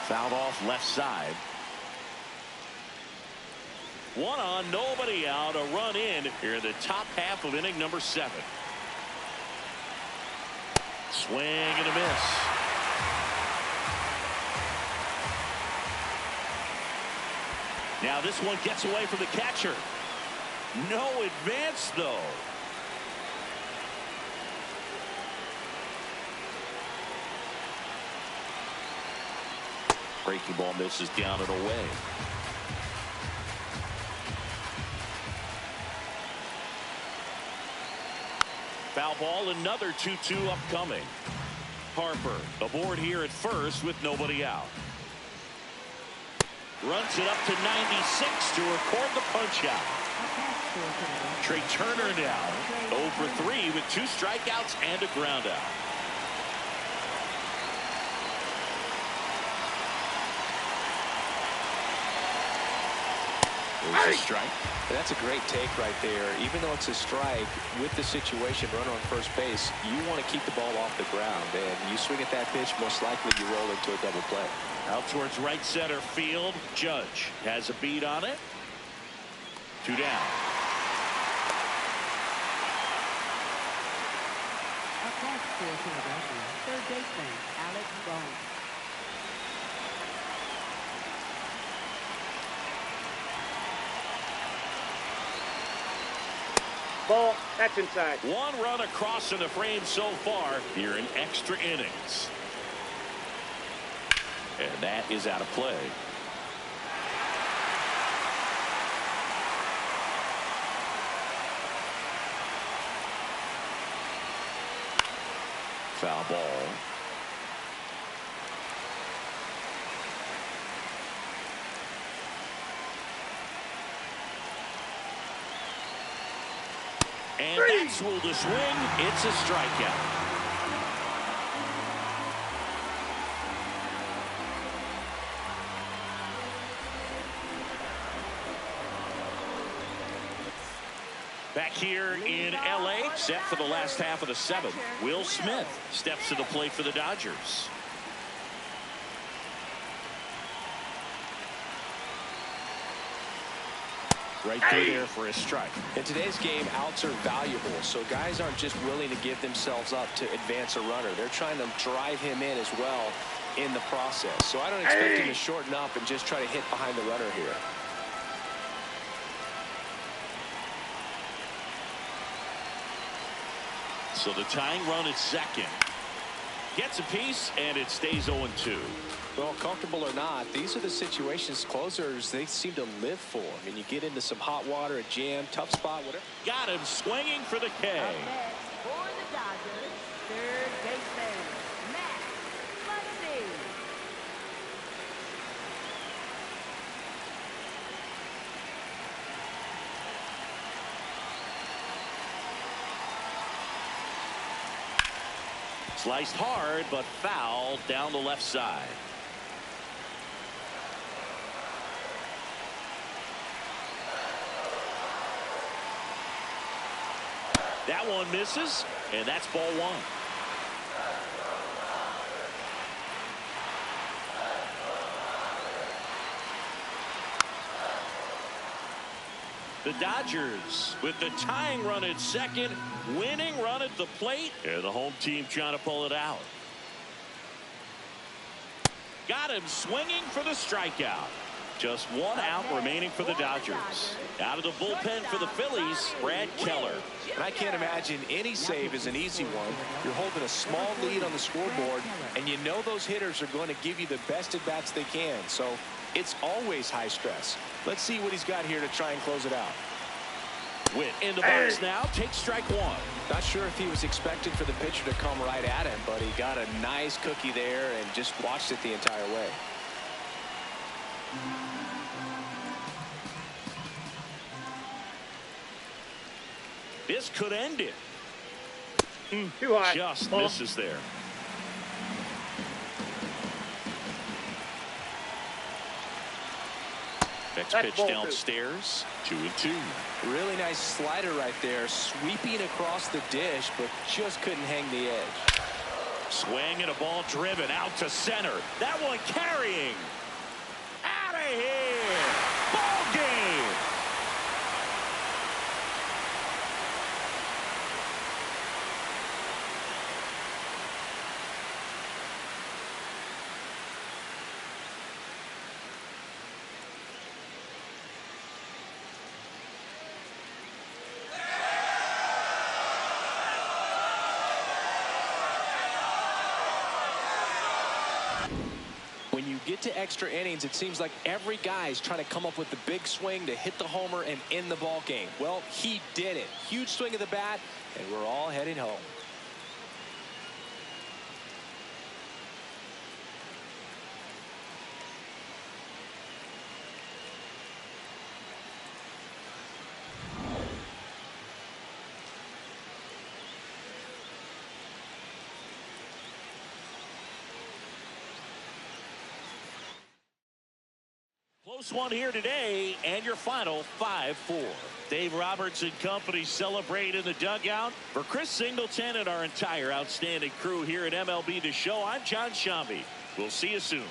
Fouled off left side. 1 on, nobody out. A run in here in the top half of inning number 7. Swing and a miss. Now this one gets away from the catcher. No advance though. Breaking ball misses down and away. Foul ball, another 2-2 upcoming. Harper aboard here at first with nobody out. Runs it up to 96 to record the punch out. Trey Turner now 0 for 3 with 2 strikeouts and a ground out. There's a strike.
That's a great take right there. Even though it's a strike, with the situation, runner on first base, you want to keep the ball off the ground. And you swing at that pitch, most likely you roll into a double play.
Out towards right center field. Judge has a beat on it. 2 down.
Across for Philadelphia, third baseman Alex Bone.
Ball. That's inside.
1 run across in the frame so far here in extra innings. And that is out of play. Foul ball. And that's ruled a swing. It's a strikeout. Back here in L.A., set for the last half of the 7th. Will Smith steps to the plate for the Dodgers. Right through there for a strike.
In today's game, outs are valuable, so guys aren't just willing to give themselves up to advance a runner. They're trying to drive him in as well in the process. So I don't expect him to shorten up and just try to hit behind the runner here.
So the tying run at second. Gets a piece, and it stays 0-2.
Well, comfortable or not, these are the situations closers they seem to live for. I mean, you get into some hot water, a jam, tough spot, whatever.
Got him swinging for the K.
Up next for the Dodgers, third baseman Matt Muncy.
Sliced hard, but foul down the left side. That one misses, and that's ball 1. The Dodgers with the tying run at second, winning run at the plate, and the home team trying to pull it out. Got him swinging for the strikeout. Just one out remaining for the Dodgers. Out of the bullpen for the Phillies, Brad Keller.
And I can't imagine any save is an easy one. You're holding a small lead on the scoreboard, and you know those hitters are going to give you the best at-bats they can. So it's always high stress. Let's see what he's got here to try and close it out.
Witt in the box now, takes strike one.
Not sure if he was expecting for the pitcher to come right at him, but he got a nice cookie there and just watched it the entire way.
This could end it.
Too high.
Just misses there. Next pitch downstairs. 2-2.
Really nice slider right there, sweeping across the dish, but just couldn't hang the edge.
Swing and a ball driven out to center. That one carrying. Out of here. Ball game.
When you get to extra innings, it seems like every guy is trying to come up with the big swing to hit the homer and end the ball game. Well, he did it. Huge swing of the bat, and we're all heading home.
Close one here today, and your final 5-4. Dave Roberts and company celebrate in the dugout. For Chris Singleton and our entire outstanding crew here at MLB The Show, I'm John Shambi. We'll see you soon.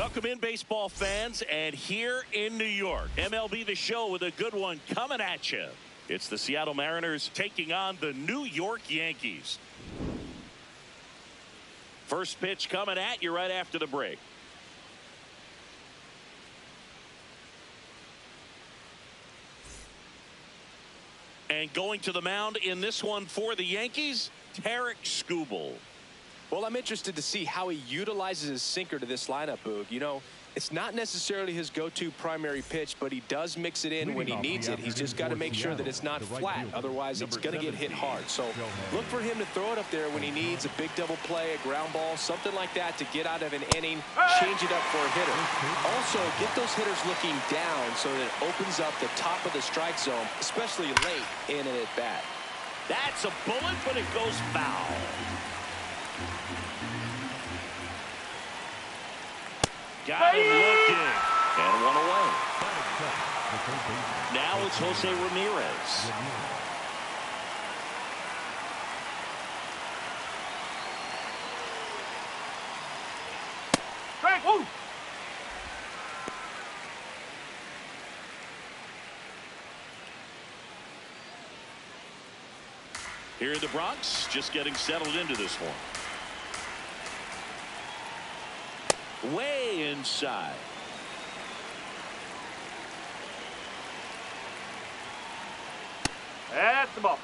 Welcome in, baseball fans, and here in New York, MLB The Show with a good one coming at you. It's the Seattle Mariners taking on the New York Yankees. First pitch coming at you right after the break. And going to the mound in this one for the Yankees, Tarik Skubal.
Well, I'm interested to see how he utilizes his sinker to this lineup, Boog. You know, it's not necessarily his go-to primary pitch, but he does mix it in when he needs it. He's just got to make sure that it's not flat. Otherwise, it's going to get hit hard. So look for him to throw it up there when he needs a big double play, a ground ball, something like that to get out of an inning, change it up for a hitter. Also, get those hitters looking down so that it opens up the top of the strike zone, especially late in an at-bat.
That's a bullet, but it goes foul. Got him looking. And one away. Now it's Jose Ramirez.
Woo!
Here in the Bronx, just getting settled into this one. Way inside.
That's the ball.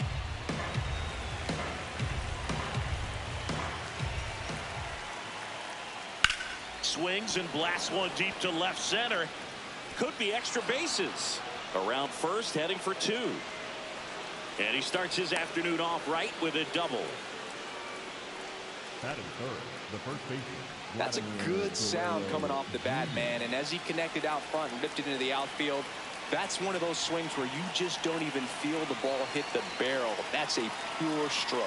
Swings and blasts one deep to left center. Could be extra bases. Around first, heading for two. And he starts his afternoon off right with a double.
Batting third, the first baseman.
That's a good sound coming off the bat, man. And as he connected out front and lifted into the outfield, that's one of those swings where you just don't even feel the ball hit the barrel. That's a pure stroke.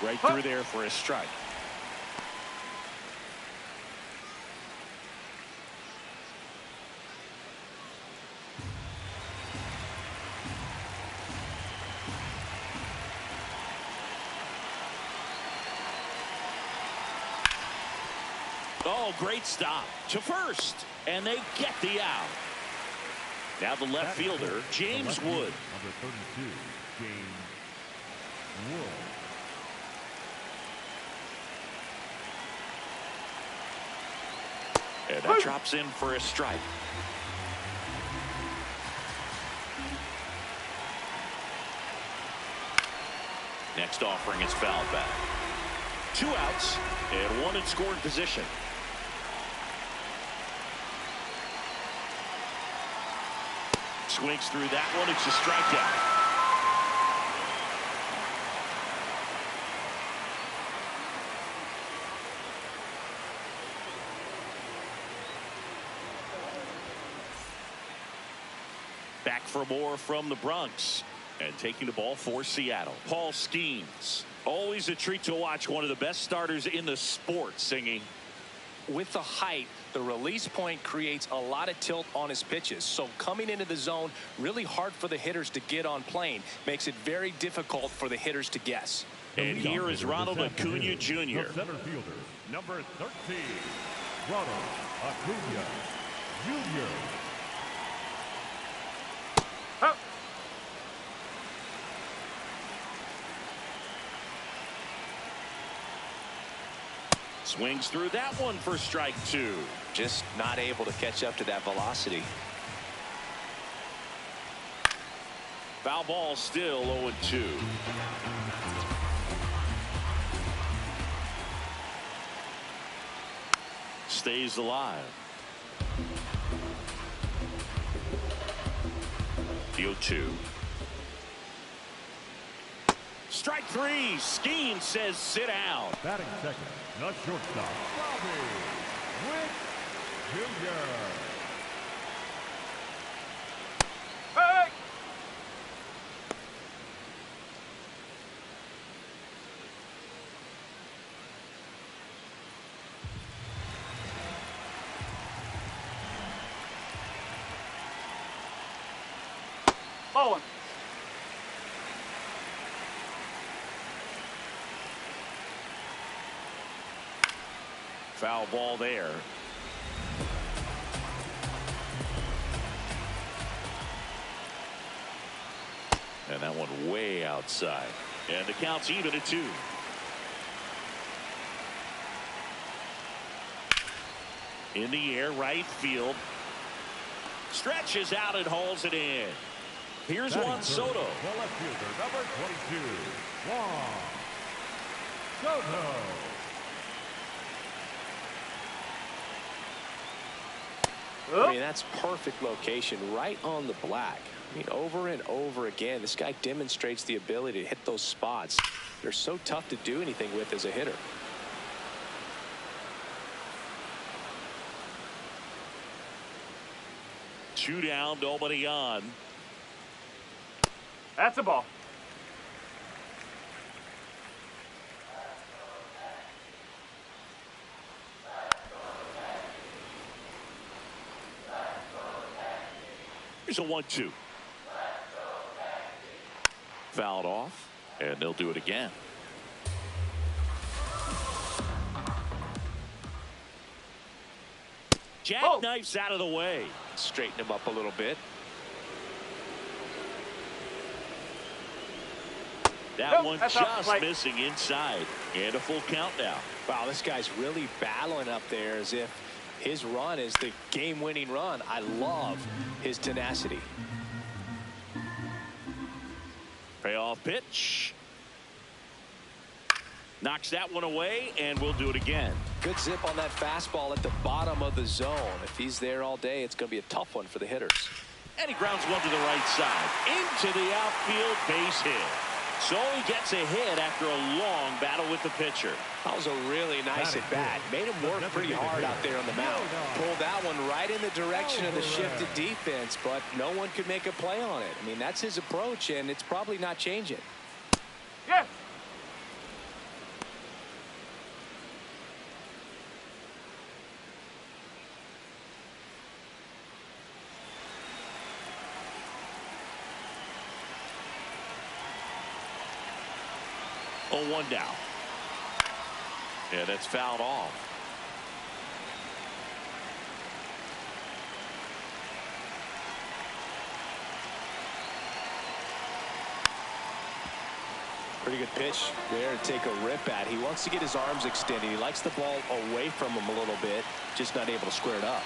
Right through there for a strike. Oh, great stop to first, and they get the out. Now the left fielder, James Wood.
Number 32, James Wood.
And that drops in for a strike. Next offering is fouled back. 2 outs and 1 in scoring position. Swings through that one. It's a strikeout. Back for more from the Bronx. And taking the ball for Seattle, Paul Skeens. Always a treat to watch one of the best starters in the sport singing.
With the height, the release point creates a lot of tilt on his pitches. So coming into the zone, really hard for the hitters to get on plane. Makes it very difficult for the hitters to guess.
And here is Ronald Acuna Jr.
The center fielder, number 13, Ronald Acuna Jr.
Swings through that one for strike 2.
Just not able to catch up to that velocity.
Foul ball, still 0-2. Stays alive. The 0-2. Strike 3. Skeen says sit down.
Batting second, the shortstop, Bobby Witt Jr.
Hey! Bowling.
Foul ball there. And that one way outside. And the count's even at 2. In the air, right field. Stretches out and hauls it in. Here's Juan Soto.
The left fielder, number 22, Juan Soto.
I mean, that's perfect location, right on the black. I mean, over and over again, this guy demonstrates the ability to hit those spots. They're so tough to do anything with as a hitter.
Two down, nobody on.
That's a ball.
Here's a 1-2. Fouled off, and they'll do it again. Jackknifes out of the way.
Straighten him up a little bit.
That one just missing inside. And a full count now.
Wow, this guy's really battling up there as if his run is the game-winning run. I love his tenacity.
Payoff pitch. Knocks that one away, and we'll do it again.
Good zip on that fastball at the bottom of the zone. If he's there all day, it's going to be a tough one for the hitters.
And he grounds one to the right side. Into the outfield, base hit. So he gets a hit after a long battle with the pitcher.
That was a really nice at bat. Made him work pretty hard out there on the mound. Pulled that one right in the direction of the shifted defense, but no one could make a play on it. I mean, that's his approach, and it's probably not changing.
Yes.
Oh, 1 down. Yeah, that's fouled off.
Pretty good pitch there to take a rip at. He wants to get his arms extended. He likes the ball away from him a little bit, just not able to square it up.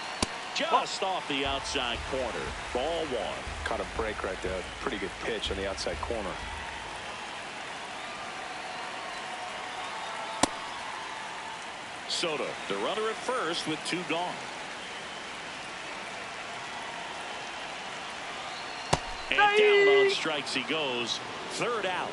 Just off the outside corner. Ball 1.
Caught a break right there. Pretty good pitch on the outside corner.
Soto, the runner at first with 2 gone. And down on strikes he goes. 3rd out.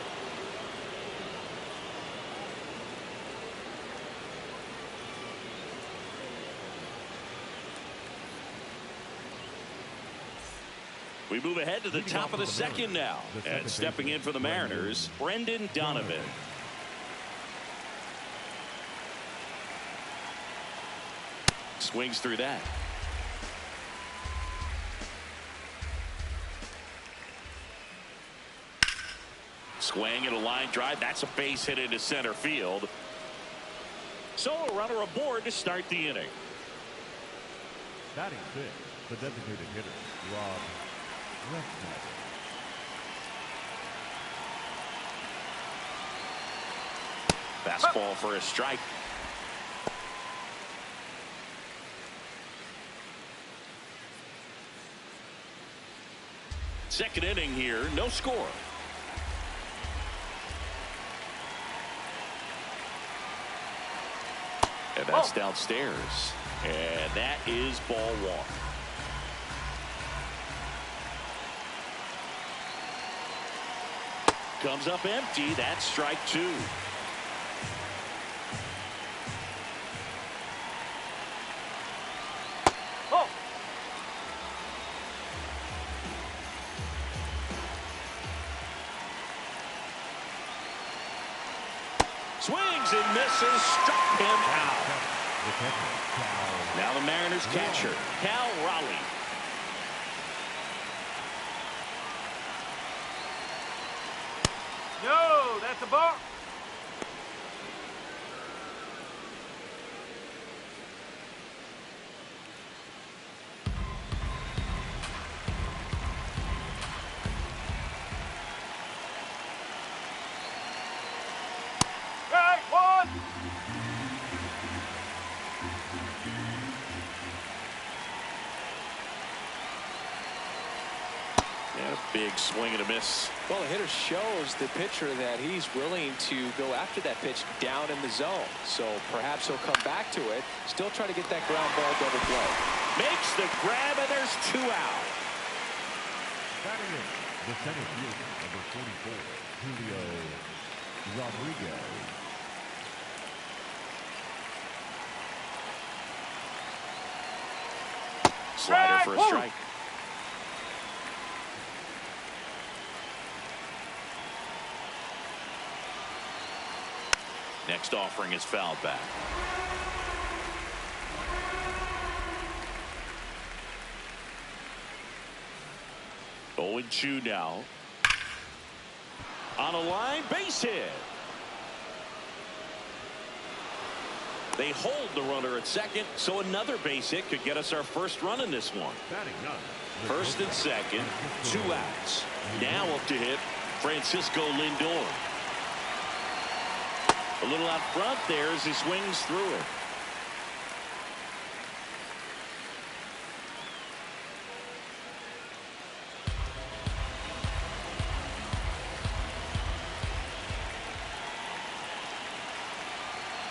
We move ahead to the top of the 2nd now. And stepping in for the Mariners, Brendan Donovan. Swings through that. Swing and a line drive. That's a base hit into center field. So a runner aboard to start the inning.
Batting 6th, the designated hitter, Rob Refsnyder.
Fastball for a strike. Second inning here, no score. And that's downstairs. And that is ball 1. Comes up empty. That's strike 2. Swings and misses, struck him out. Now the Mariners catcher, Cal Raleigh.
No, that's a ball.
And a big swing and a miss.
Well, the hitter shows the pitcher that he's willing to go after that pitch down in the zone. So perhaps he'll come back to it, still try to get that ground ball double play.
Makes the grab, and there's 2 out.
Batting in the center fielder, number 44, Julio Rodriguez.
Slider for a strike. Next offering is fouled back. 0-2 now. On a line, base hit. They hold the runner at second, so another base hit could get us our first run in this one.
Batting ninth.
First and second, 2 outs. Now up to hit Francisco Lindor. A little out front there as he swings through it.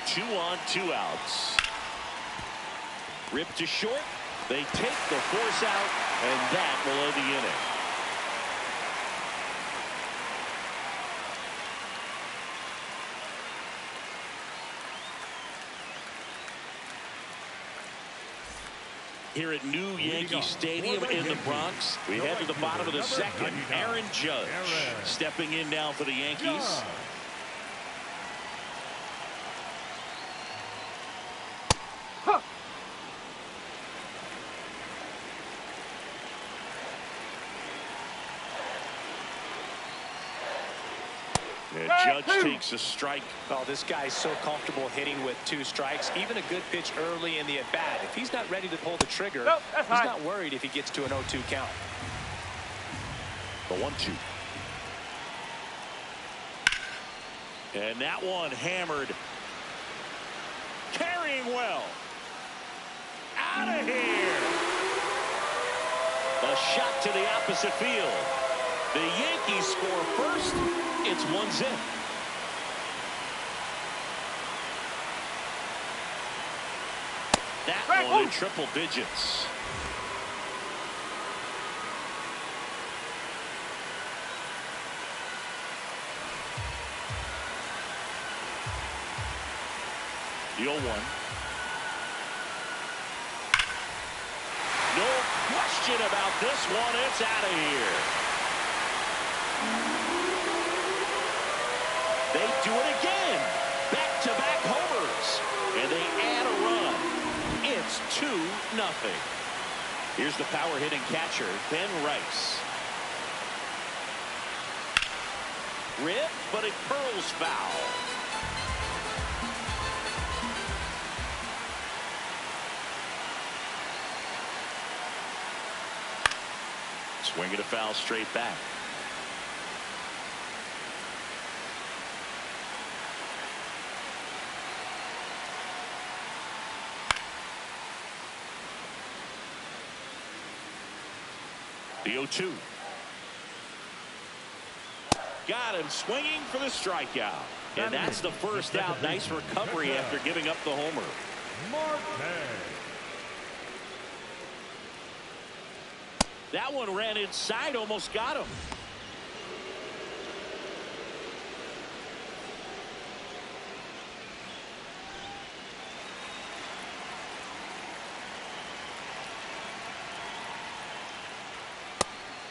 Two on, 2 outs. Ripped to short. They take the force out, and that will end the inning. Here at New Yankee Stadium in the Bronx, we head to the bottom of the second. Aaron Judge stepping in now for the Yankees. And Judge takes a strike.
Well, this guy's so comfortable hitting with 2 strikes. Even a good pitch early in the at-bat. If he's not ready to pull the trigger, he's not worried if he gets to an 0-2 count.
The 1-2. And that one hammered. Carrying well. Out of here. A shot to the opposite field. The Yankees score first. It's 1-0. That one in triple digits. The 0-1. No question about this one. It's out of here. They do it again. Back-to-back homers. And they add a run. It's 2-0. Here's the power-hitting catcher, Ben Rice. Rip, but it curls foul. Swing and a foul straight back. The 0-2. Got him swinging for the strikeout. And that's the first out. Nice recovery after giving up the homer. That one ran inside, almost got him.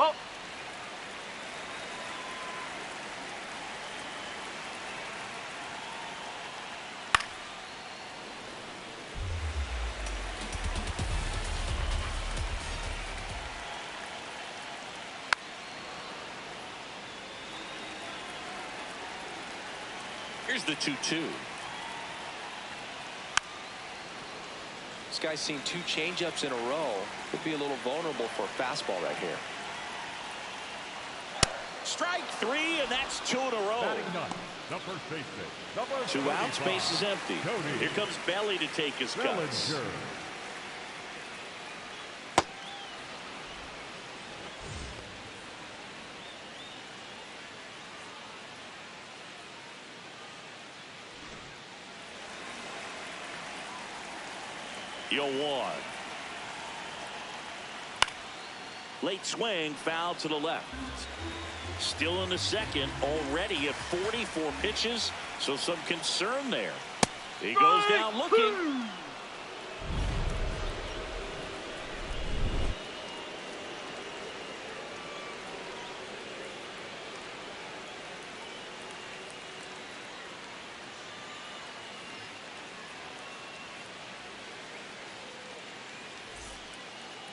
Oh.
Here's the 2-2.
This guy's seen 2 changeups in a row. Could be a little vulnerable for a fastball right here.
Strike 3, and that's 2 in a row.
Batting ninth, the first baseman.
2 outs, base is empty. Here comes Belly to take his guts.
Bellinger.
0-1. Late swing, foul to the left. Still in the second, already at 44 pitches, so some concern there. He goes down looking.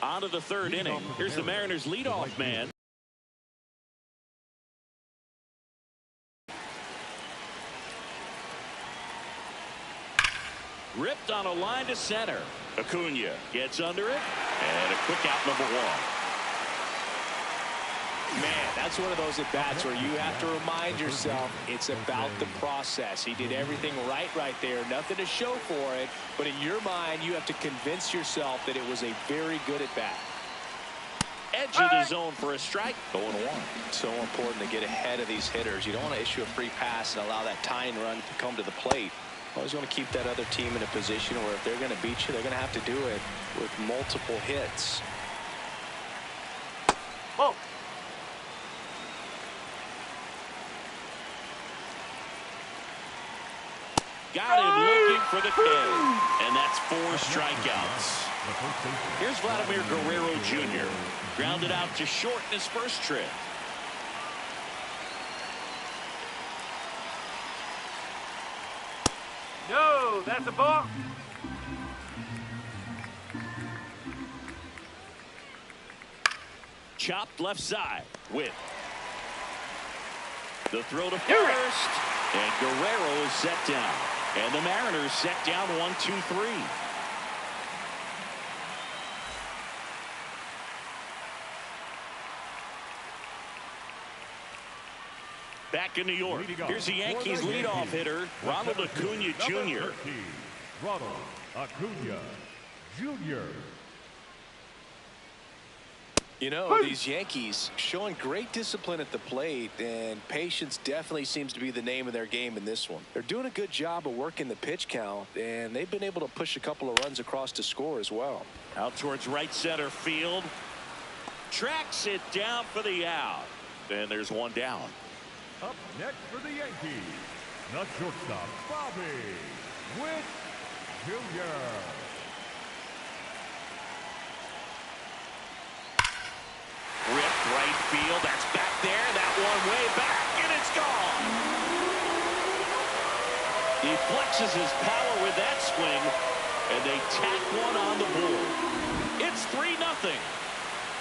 On to the third inning. Here's the Mariners leadoff man. Ripped on a line to center. Acuna gets under it, and a quick out, number 1.
Man, that's one of those at-bats where you have to remind yourself it's about the process. He did everything right there. Nothing to show for it. But in your mind, you have to convince yourself that it was a very good at-bat.
Edge of the zone for a strike. 0-1.
So important to get ahead of these hitters. You don't want to issue a free pass and allow that tying run to come to the plate. Always want to keep that other team in a position where if they're going to beat you, they're going to have to do it with multiple hits.
Oh.
Got him looking for the K. And that's 4 strikeouts. Here's Vladimir Guerrero Jr. Grounded out to short in his first trip.
No, that's a ball.
Chopped left side. With the throw to first. And Guerrero is set down. And the Mariners set down 1-2-3. Back in New York, here's the Yankees leadoff hitter, Ronald Acuna Jr.
Ronald Acuna Jr.
You know, these Yankees showing great discipline at the plate, and patience definitely seems to be the name of their game in this one. They're doing a good job of working the pitch count, and they've been able to push a couple of runs across to score as well.
Out towards right center field. Tracks it down for the out. And there's one down.
Up next for the Yankees, the shortstop, Bobby Witt Jr.
Ripped right field. That's back there. That one way back, and it's gone. He flexes his power with that swing, and they tack one on the board. It's 3-0.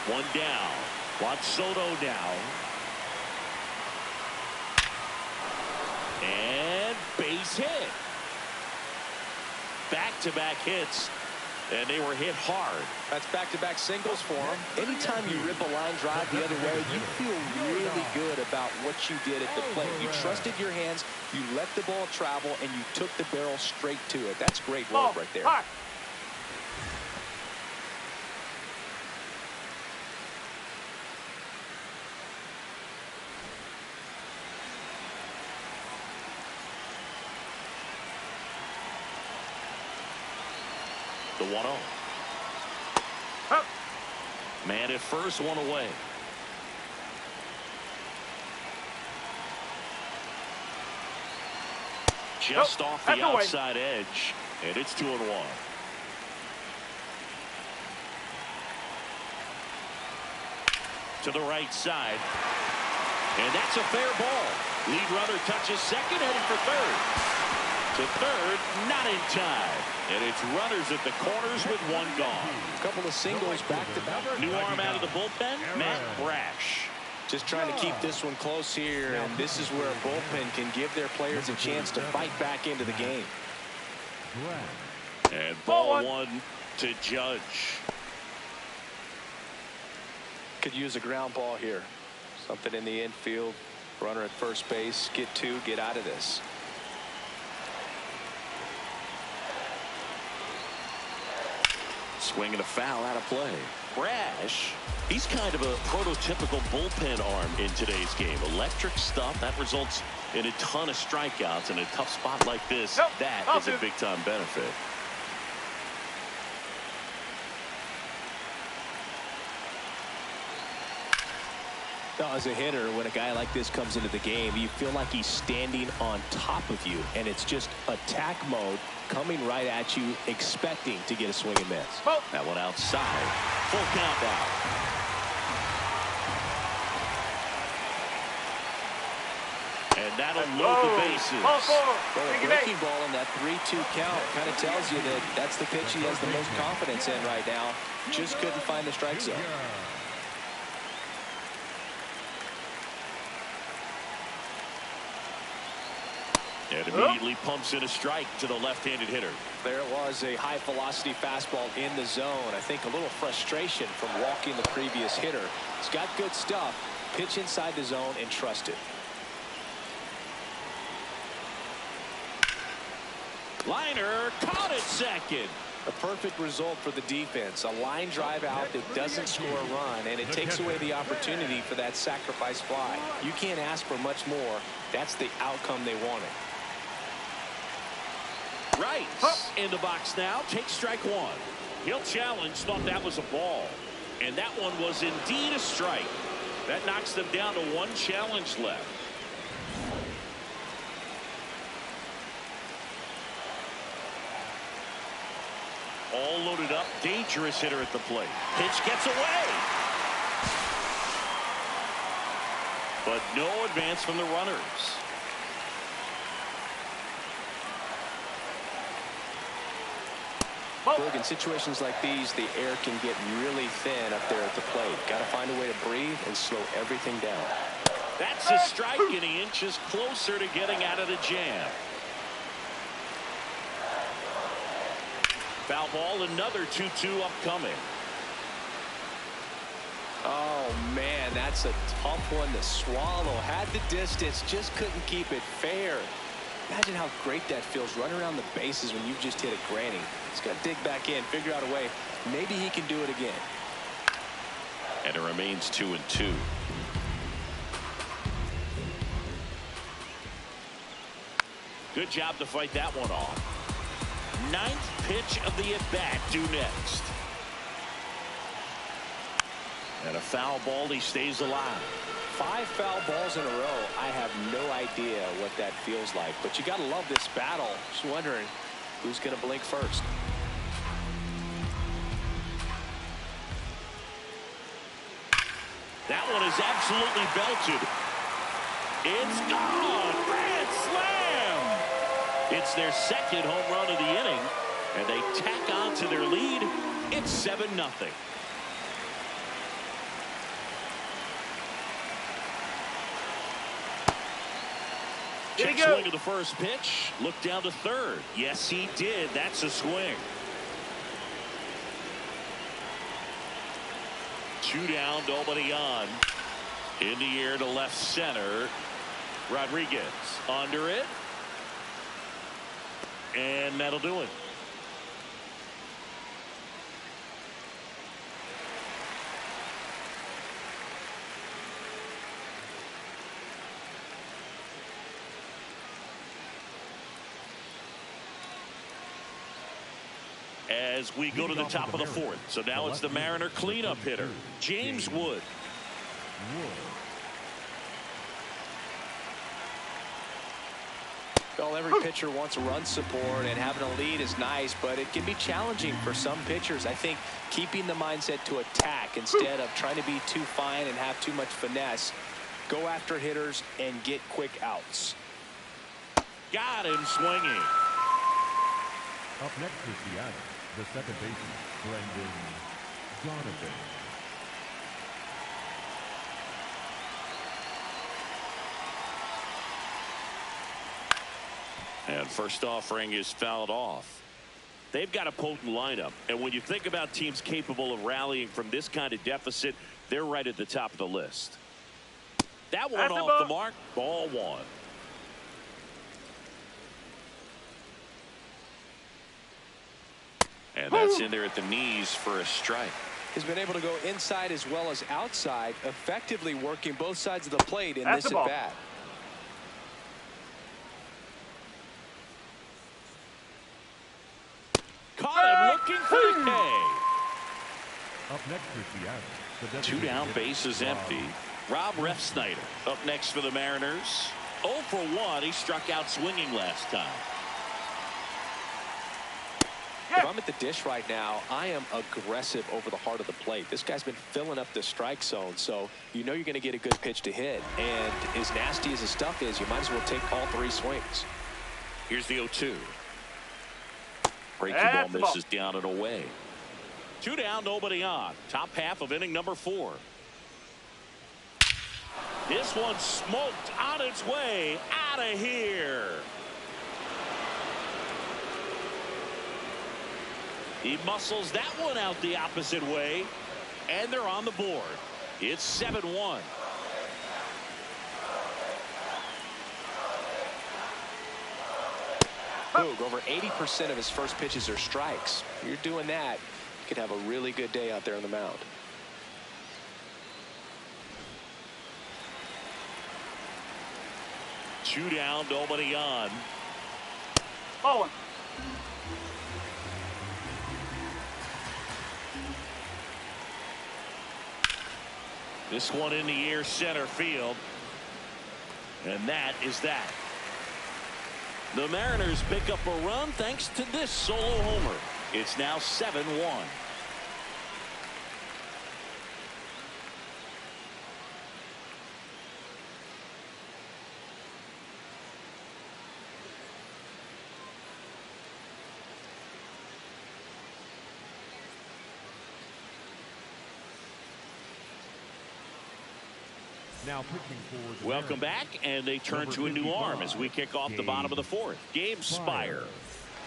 One down. Juan Soto down. And base hit. Back-to-back hits, and they were hit hard.
That's back-to-back singles for him. Anytime you rip a line drive the other way, you feel really good about what you did at the plate. You trusted your hands, you let the ball travel, and you took the barrel straight to it. That's great work right there.
The 1-0. Man at first, one away. Just off the outside edge, and it's 2-1. To the right side, and that's a fair ball. Lead runner touches second, heading for third. To third, not in time. And it's runners at the corners with one gone.
A couple of singles back-to-back.
New arm out of the bullpen, Matt Brash.
Just trying to keep this one close here, and this is where a bullpen can give their players a chance to fight back into the game.
And ball one to Judge.
Could use a ground ball here. Something in the infield. Runner at first base. Get 2, get out of this.
Swinging a foul out of play. Brash, he's kind of a prototypical bullpen arm in today's game. Electric stuff that results in a ton of strikeouts in a tough spot like this. That is a big-time benefit.
Now, as a hitter, when a guy like this comes into the game, you feel like he's standing on top of you, and it's just attack mode coming right at you, expecting to get a swing and miss.
That one outside. Full count now. And that'll load the bases.
Well, a breaking ball in that 3-2 count kind of tells you that that's the pitch he has the most confidence in right now. Just couldn't find the strike zone.
And immediately pumps in a strike to the left-handed hitter.
There was a high-velocity fastball in the zone. I think a little frustration from walking the previous hitter. He's got good stuff. Pitch inside the zone and trust it.
Liner caught at second.
A perfect result for the defense. A line drive out that doesn't score a run, and it takes away the opportunity for that sacrifice fly. You can't ask for much more. That's the outcome they wanted.
Right in the box now. Take strike one. He'll challenge. Thought that was a ball. And that one was indeed a strike. That knocks them down to one challenge left. All loaded up. Dangerous hitter at the plate. Pitch gets away. But no advance from the runners.
Look, in situations like these, the air can get really thin up there at the plate. Got to find a way to breathe and slow everything down.
That's a strike, and he inches closer to getting out of the jam. Foul ball, another 2-2 upcoming.
Oh, man, that's a tough one to swallow. Had the distance, just couldn't keep it fair. Imagine how great that feels, running around the bases when you've just hit a granny. He's got to dig back in, figure out a way. Maybe he can do it again.
And it remains 2-2. Good job to fight that one off. Ninth pitch of the at-bat due next. And a foul ball, he stays alive.
5 foul balls in a row. I have no idea what that feels like, but you got to love this battle. Just wondering who's going to blink first.
That one is absolutely belted. It's gone. Grand slam. It's their second home run of the inning, and they tack on to their lead. It's 7-0. Check swing of the first pitch. Look down to third. Yes, he did. That's a swing. 2 down, nobody on. In the air to left center. Rodriguez under it. And that'll do it. As we go to the top of the fourth. So now it's the Mariner cleanup hitter, James Wood.
Well, every pitcher wants a run support, and having a lead is nice, but it can be challenging for some pitchers. I think keeping the mindset to attack instead of trying to be too fine and have too much finesse. Go after hitters and get quick outs.
Got him swinging.
Up next is Seattle, the second baseman, Brendan Donovan.
And first offering is fouled off. They've got a potent lineup, and when you think about teams capable of rallying from this kind of deficit, they're right at the top of the list. That one off the mark, ball one. And that's in there at the knees for a strike.
He's been able to go inside as well as outside, effectively working both sides of the plate in this at-bat.
Caught him looking for the K.
Up next for Seattle, the
2 down, base is empty. Rob Refsnyder up next for the Mariners. 0 for 1. He struck out swinging last time.
If I'm at the dish right now, I am aggressive over the heart of the plate. This guy's been filling up the strike zone, so you know you're going to get a good pitch to hit. And as nasty as the stuff is, you might as well take all 3 swings.
Here's the 0-2. Breaking ball misses down and away. 2 down, nobody on. Top half of inning number 4. This one smoked on its way out of here. He muscles that one out the opposite way, and they're on the board. It's 7-1.
Boog, over 80% of his first pitches are strikes. You're doing that, you could have a really good day out there on the mound.
Two down, nobody on.
Oh.
This one in the air, center field. And that is that. The Mariners pick up a run thanks to this solo homer. It's now 7-1.
Now pitching for the
Welcome back, and they turn to a new arm as we kick off the bottom of the 4th. Gabe Spire.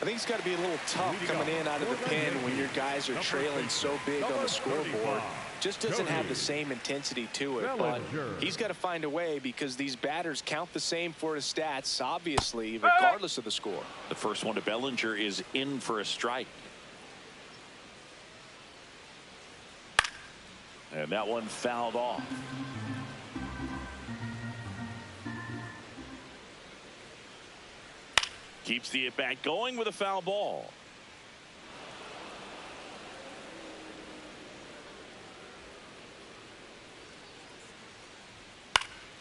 I think it's got to be a little tough coming in out of the pen when your guys are trailing so big on the scoreboard. Just doesn't have the same intensity to it, but he's got to find a way because these batters count the same for his stats, obviously, regardless of the score.
The first one to Bellinger is in for a strike. And that one fouled off. Keeps the at-bat going with a foul ball.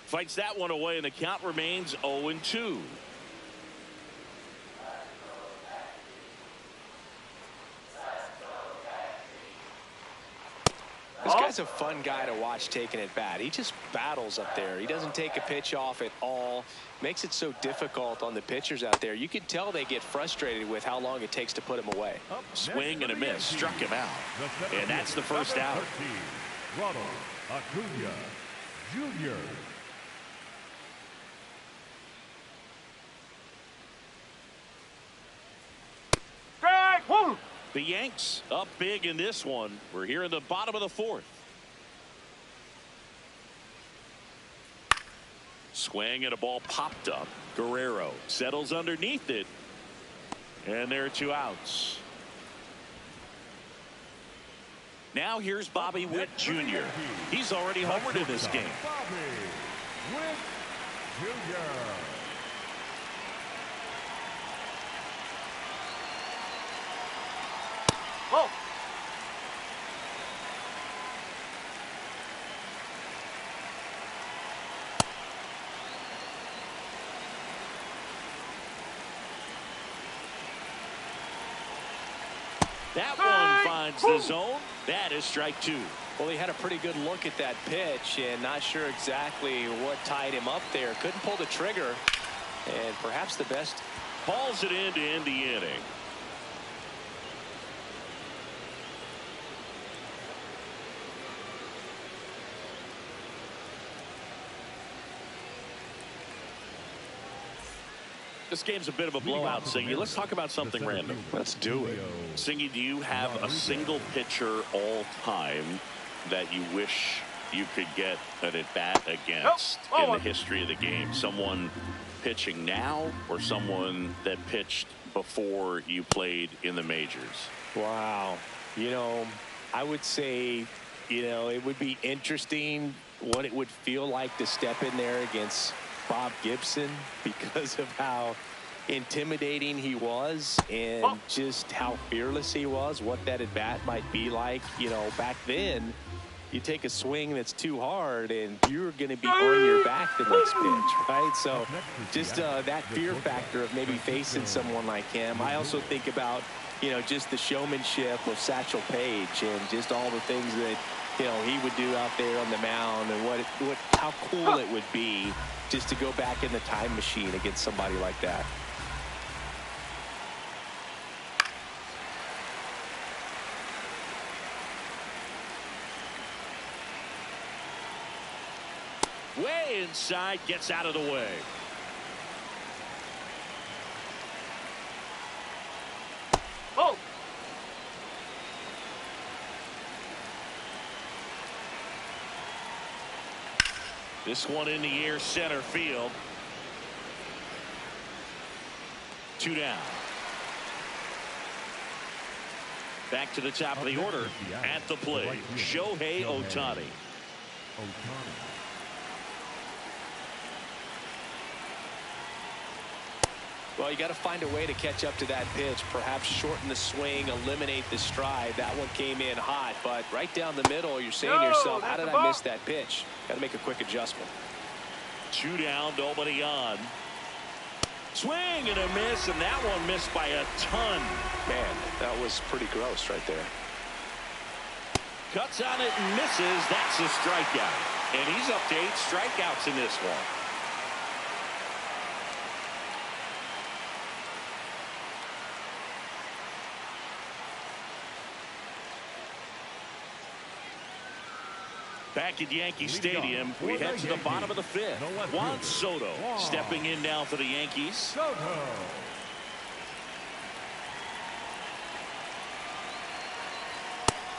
Fights that one away, and the count remains 0-2.
This guy's a fun guy to watch taking at bat. He just battles up there. He doesn't take a pitch off at all. Makes it so difficult on the pitchers out there. You can tell they get frustrated with how long it takes to put him away.
Swing and a miss. Struck him out. And that's the first out.
Ronald Acuna Jr.
The Yanks up big in this one. We're here in the bottom of the 4th. Swing and a ball popped up. Guerrero settles underneath it. And there are 2 outs. Now here's Bobby Witt Jr. He's already homered in this game.
Bobby Witt Jr.
Oh.
That one finds the zone. That is strike 2.
Well, he had a pretty good look at that pitch and not sure exactly what tied him up there. Couldn't pull the trigger, and perhaps the best.
Hauls it in to end the inning. This game's a bit of a blowout, Singy. Let's talk about something random.
Let's do it.
Singy, do you have a single pitcher all time that you wish you could get an at-bat against in the history of the game? Someone pitching now or someone that pitched before you played in the majors?
Wow. You know, I would say, you know, it would be interesting what it would feel like to step in there against Bob Gibson because of how intimidating he was and just how fearless he was, what that at bat might be like. You know, back then you take a swing that's too hard and you're going to be on your back the next pitch, right? So just that fear factor of maybe facing someone like him. I also think about, you know, just the showmanship of Satchel Paige and just all the things that, you know, he would do out there on the mound, and how cool it would be just to go back in the time machine against somebody like that.
Way inside, gets out of the way.
Oh.
This one in the air, center field. 2 down. Back to the top of the order at the plate, Shohei Ohtani.
Well, you got to find a way to catch up to that pitch, perhaps shorten the swing, eliminate the stride. That one came in hot, but right down the middle, you're saying to yourself, how did I miss that pitch? Got to make a quick adjustment.
2 down, nobody on. Swing and a miss, and that one missed by a ton.
Man, that was pretty gross right there.
Cuts on it and misses. That's a strikeout. And he's up to 8 strikeouts in this one. Back at Yankee Stadium, we head to the bottom of the 5th. Juan Soto stepping in now for the Yankees.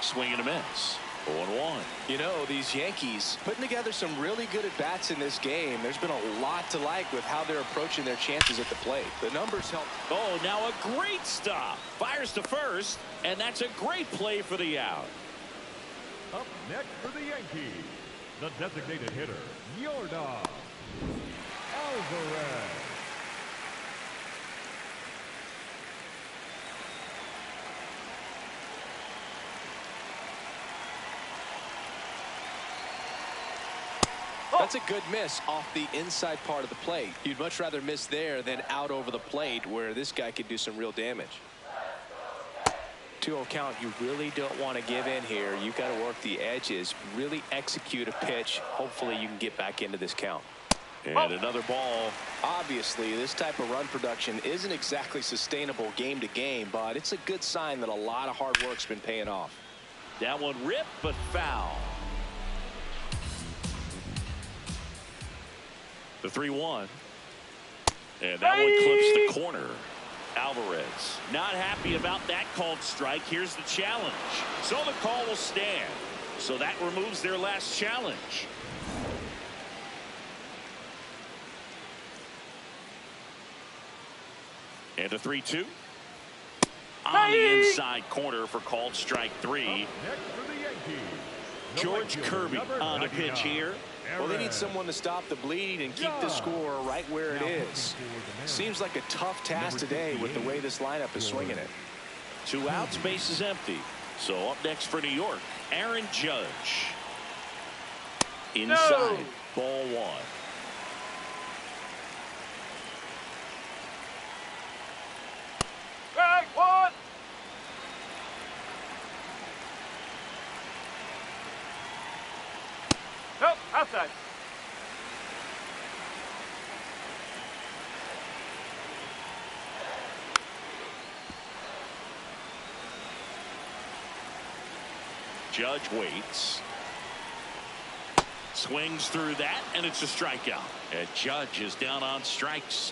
Swing and a miss. 0-1.
You know, these Yankees putting together some really good at-bats in this game. There's been a lot to like with how they're approaching their chances at the plate. The numbers help.
Oh, now a great stop. Fires to first, and that's a great play for the out.
Up next for the Yankees, the designated hitter, Yordan Alvarez.
That's a good miss off the inside part of the plate. You'd much rather miss there than out over the plate, where this guy could do some real damage. 2-0 count. You really don't want to give in here. You've got to work the edges, really execute a pitch. Hopefully you can get back into this count.
And another ball.
Obviously, this type of run production isn't exactly sustainable game to game, but it's a good sign that a lot of hard work's been paying off.
That one ripped, but foul. The 3-1. And that one clips the corner. Alvarez not happy about that called strike. Here's the challenge. So the call will stand. So that removes their last challenge. And a 3-2. On the inside corner for called strike 3.
Next for the Yankees,
George Kirby on a pitch here.
Well, they need someone to stop the bleed and keep the score right where it is. Seems like a tough task today with the way this lineup is swinging it.
2 outs, base is empty. So up next for New York, Aaron Judge. Inside, ball 1.
Strike 1. Nope, outside.
Judge waits. Swings through that, and it's a strikeout. And Judge is down on strikes.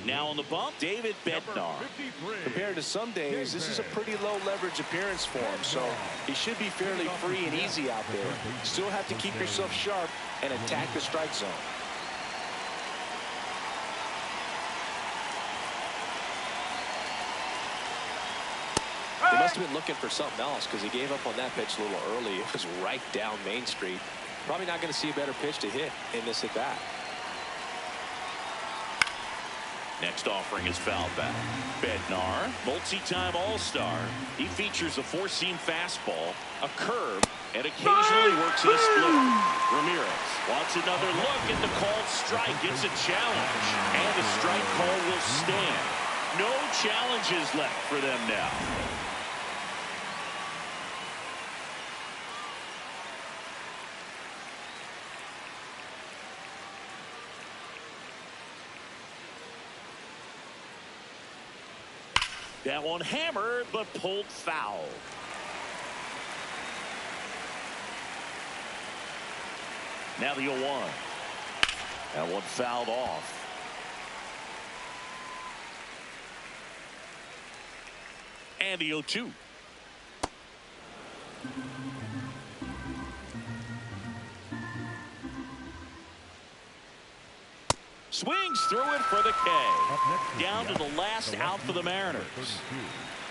Now on the bump, David Bednar.
Compared to some days, this is a pretty low leverage appearance for him, so he should be fairly free and easy out there. Still have to keep yourself sharp and attack the strike zone. They must have been looking for something else because he gave up on that pitch a little early. It was right down Main Street. Probably not going to see a better pitch to hit in this at bat.
Next offering is foul back. Bednar, multi-time All-Star. He features a four-seam fastball, a curve, and occasionally works in a split. Ramirez wants another look at the called strike. It's a challenge, and the strike call will stand. No challenges left for them now. That one hammered, but pulled foul. Now the 0-1. That one fouled off. And the 0-2. Swings through it for the K. Down to the last out for the Mariners.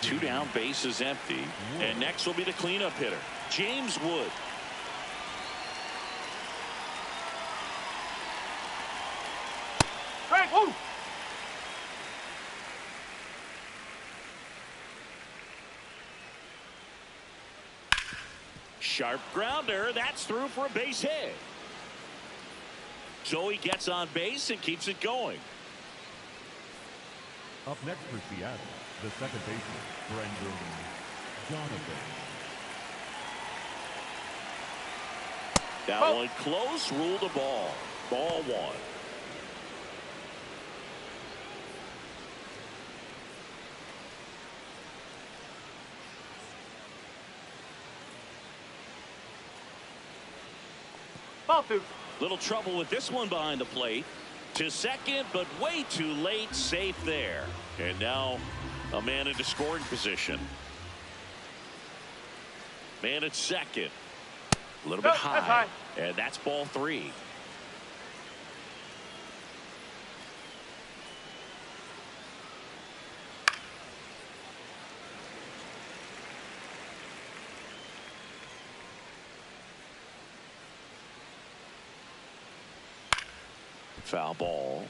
2 down, bases empty. And next will be the cleanup hitter, James Wood.
Strike. Woo.
Sharp grounder. That's through for a base hit. So he gets on base and keeps it going.
Up next for Seattle, the second baseman, Brendan Donovan.
That one close, ruled a ball. Ball 1.
Ball 2.
Little trouble with this one behind the plate. To second, but way too late. Safe there. And now a man into scoring position. Man at second. A little bit
That's
high.
high.
And that's ball 3. Foul ball.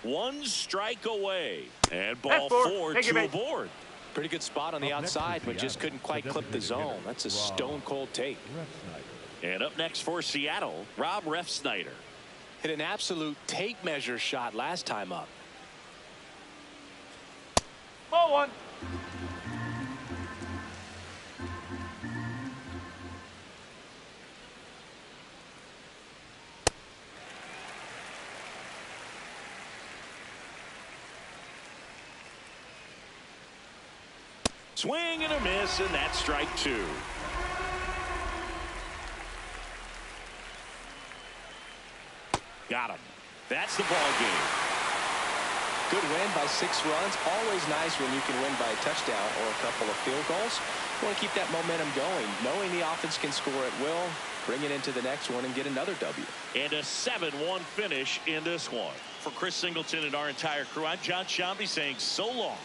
One strike away. And ball 4 to aboard.
Pretty good spot on the outside, but just couldn't quite clip the zone. That's a stone cold take.
And up next for Seattle, Rob Refsnyder.
Hit an absolute tape measure shot last time up.
Ball 1.
Swing and a miss, and that's strike 2. Got him. That's the ball game.
Good win by 6 runs. Always nice when you can win by a touchdown or a couple of field goals. You want to keep that momentum going, knowing the offense can score at will, bring it into the next one and get another W.
And a 7-1 finish in this one. For Chris Singleton and our entire crew, I'm John Shambi saying so long.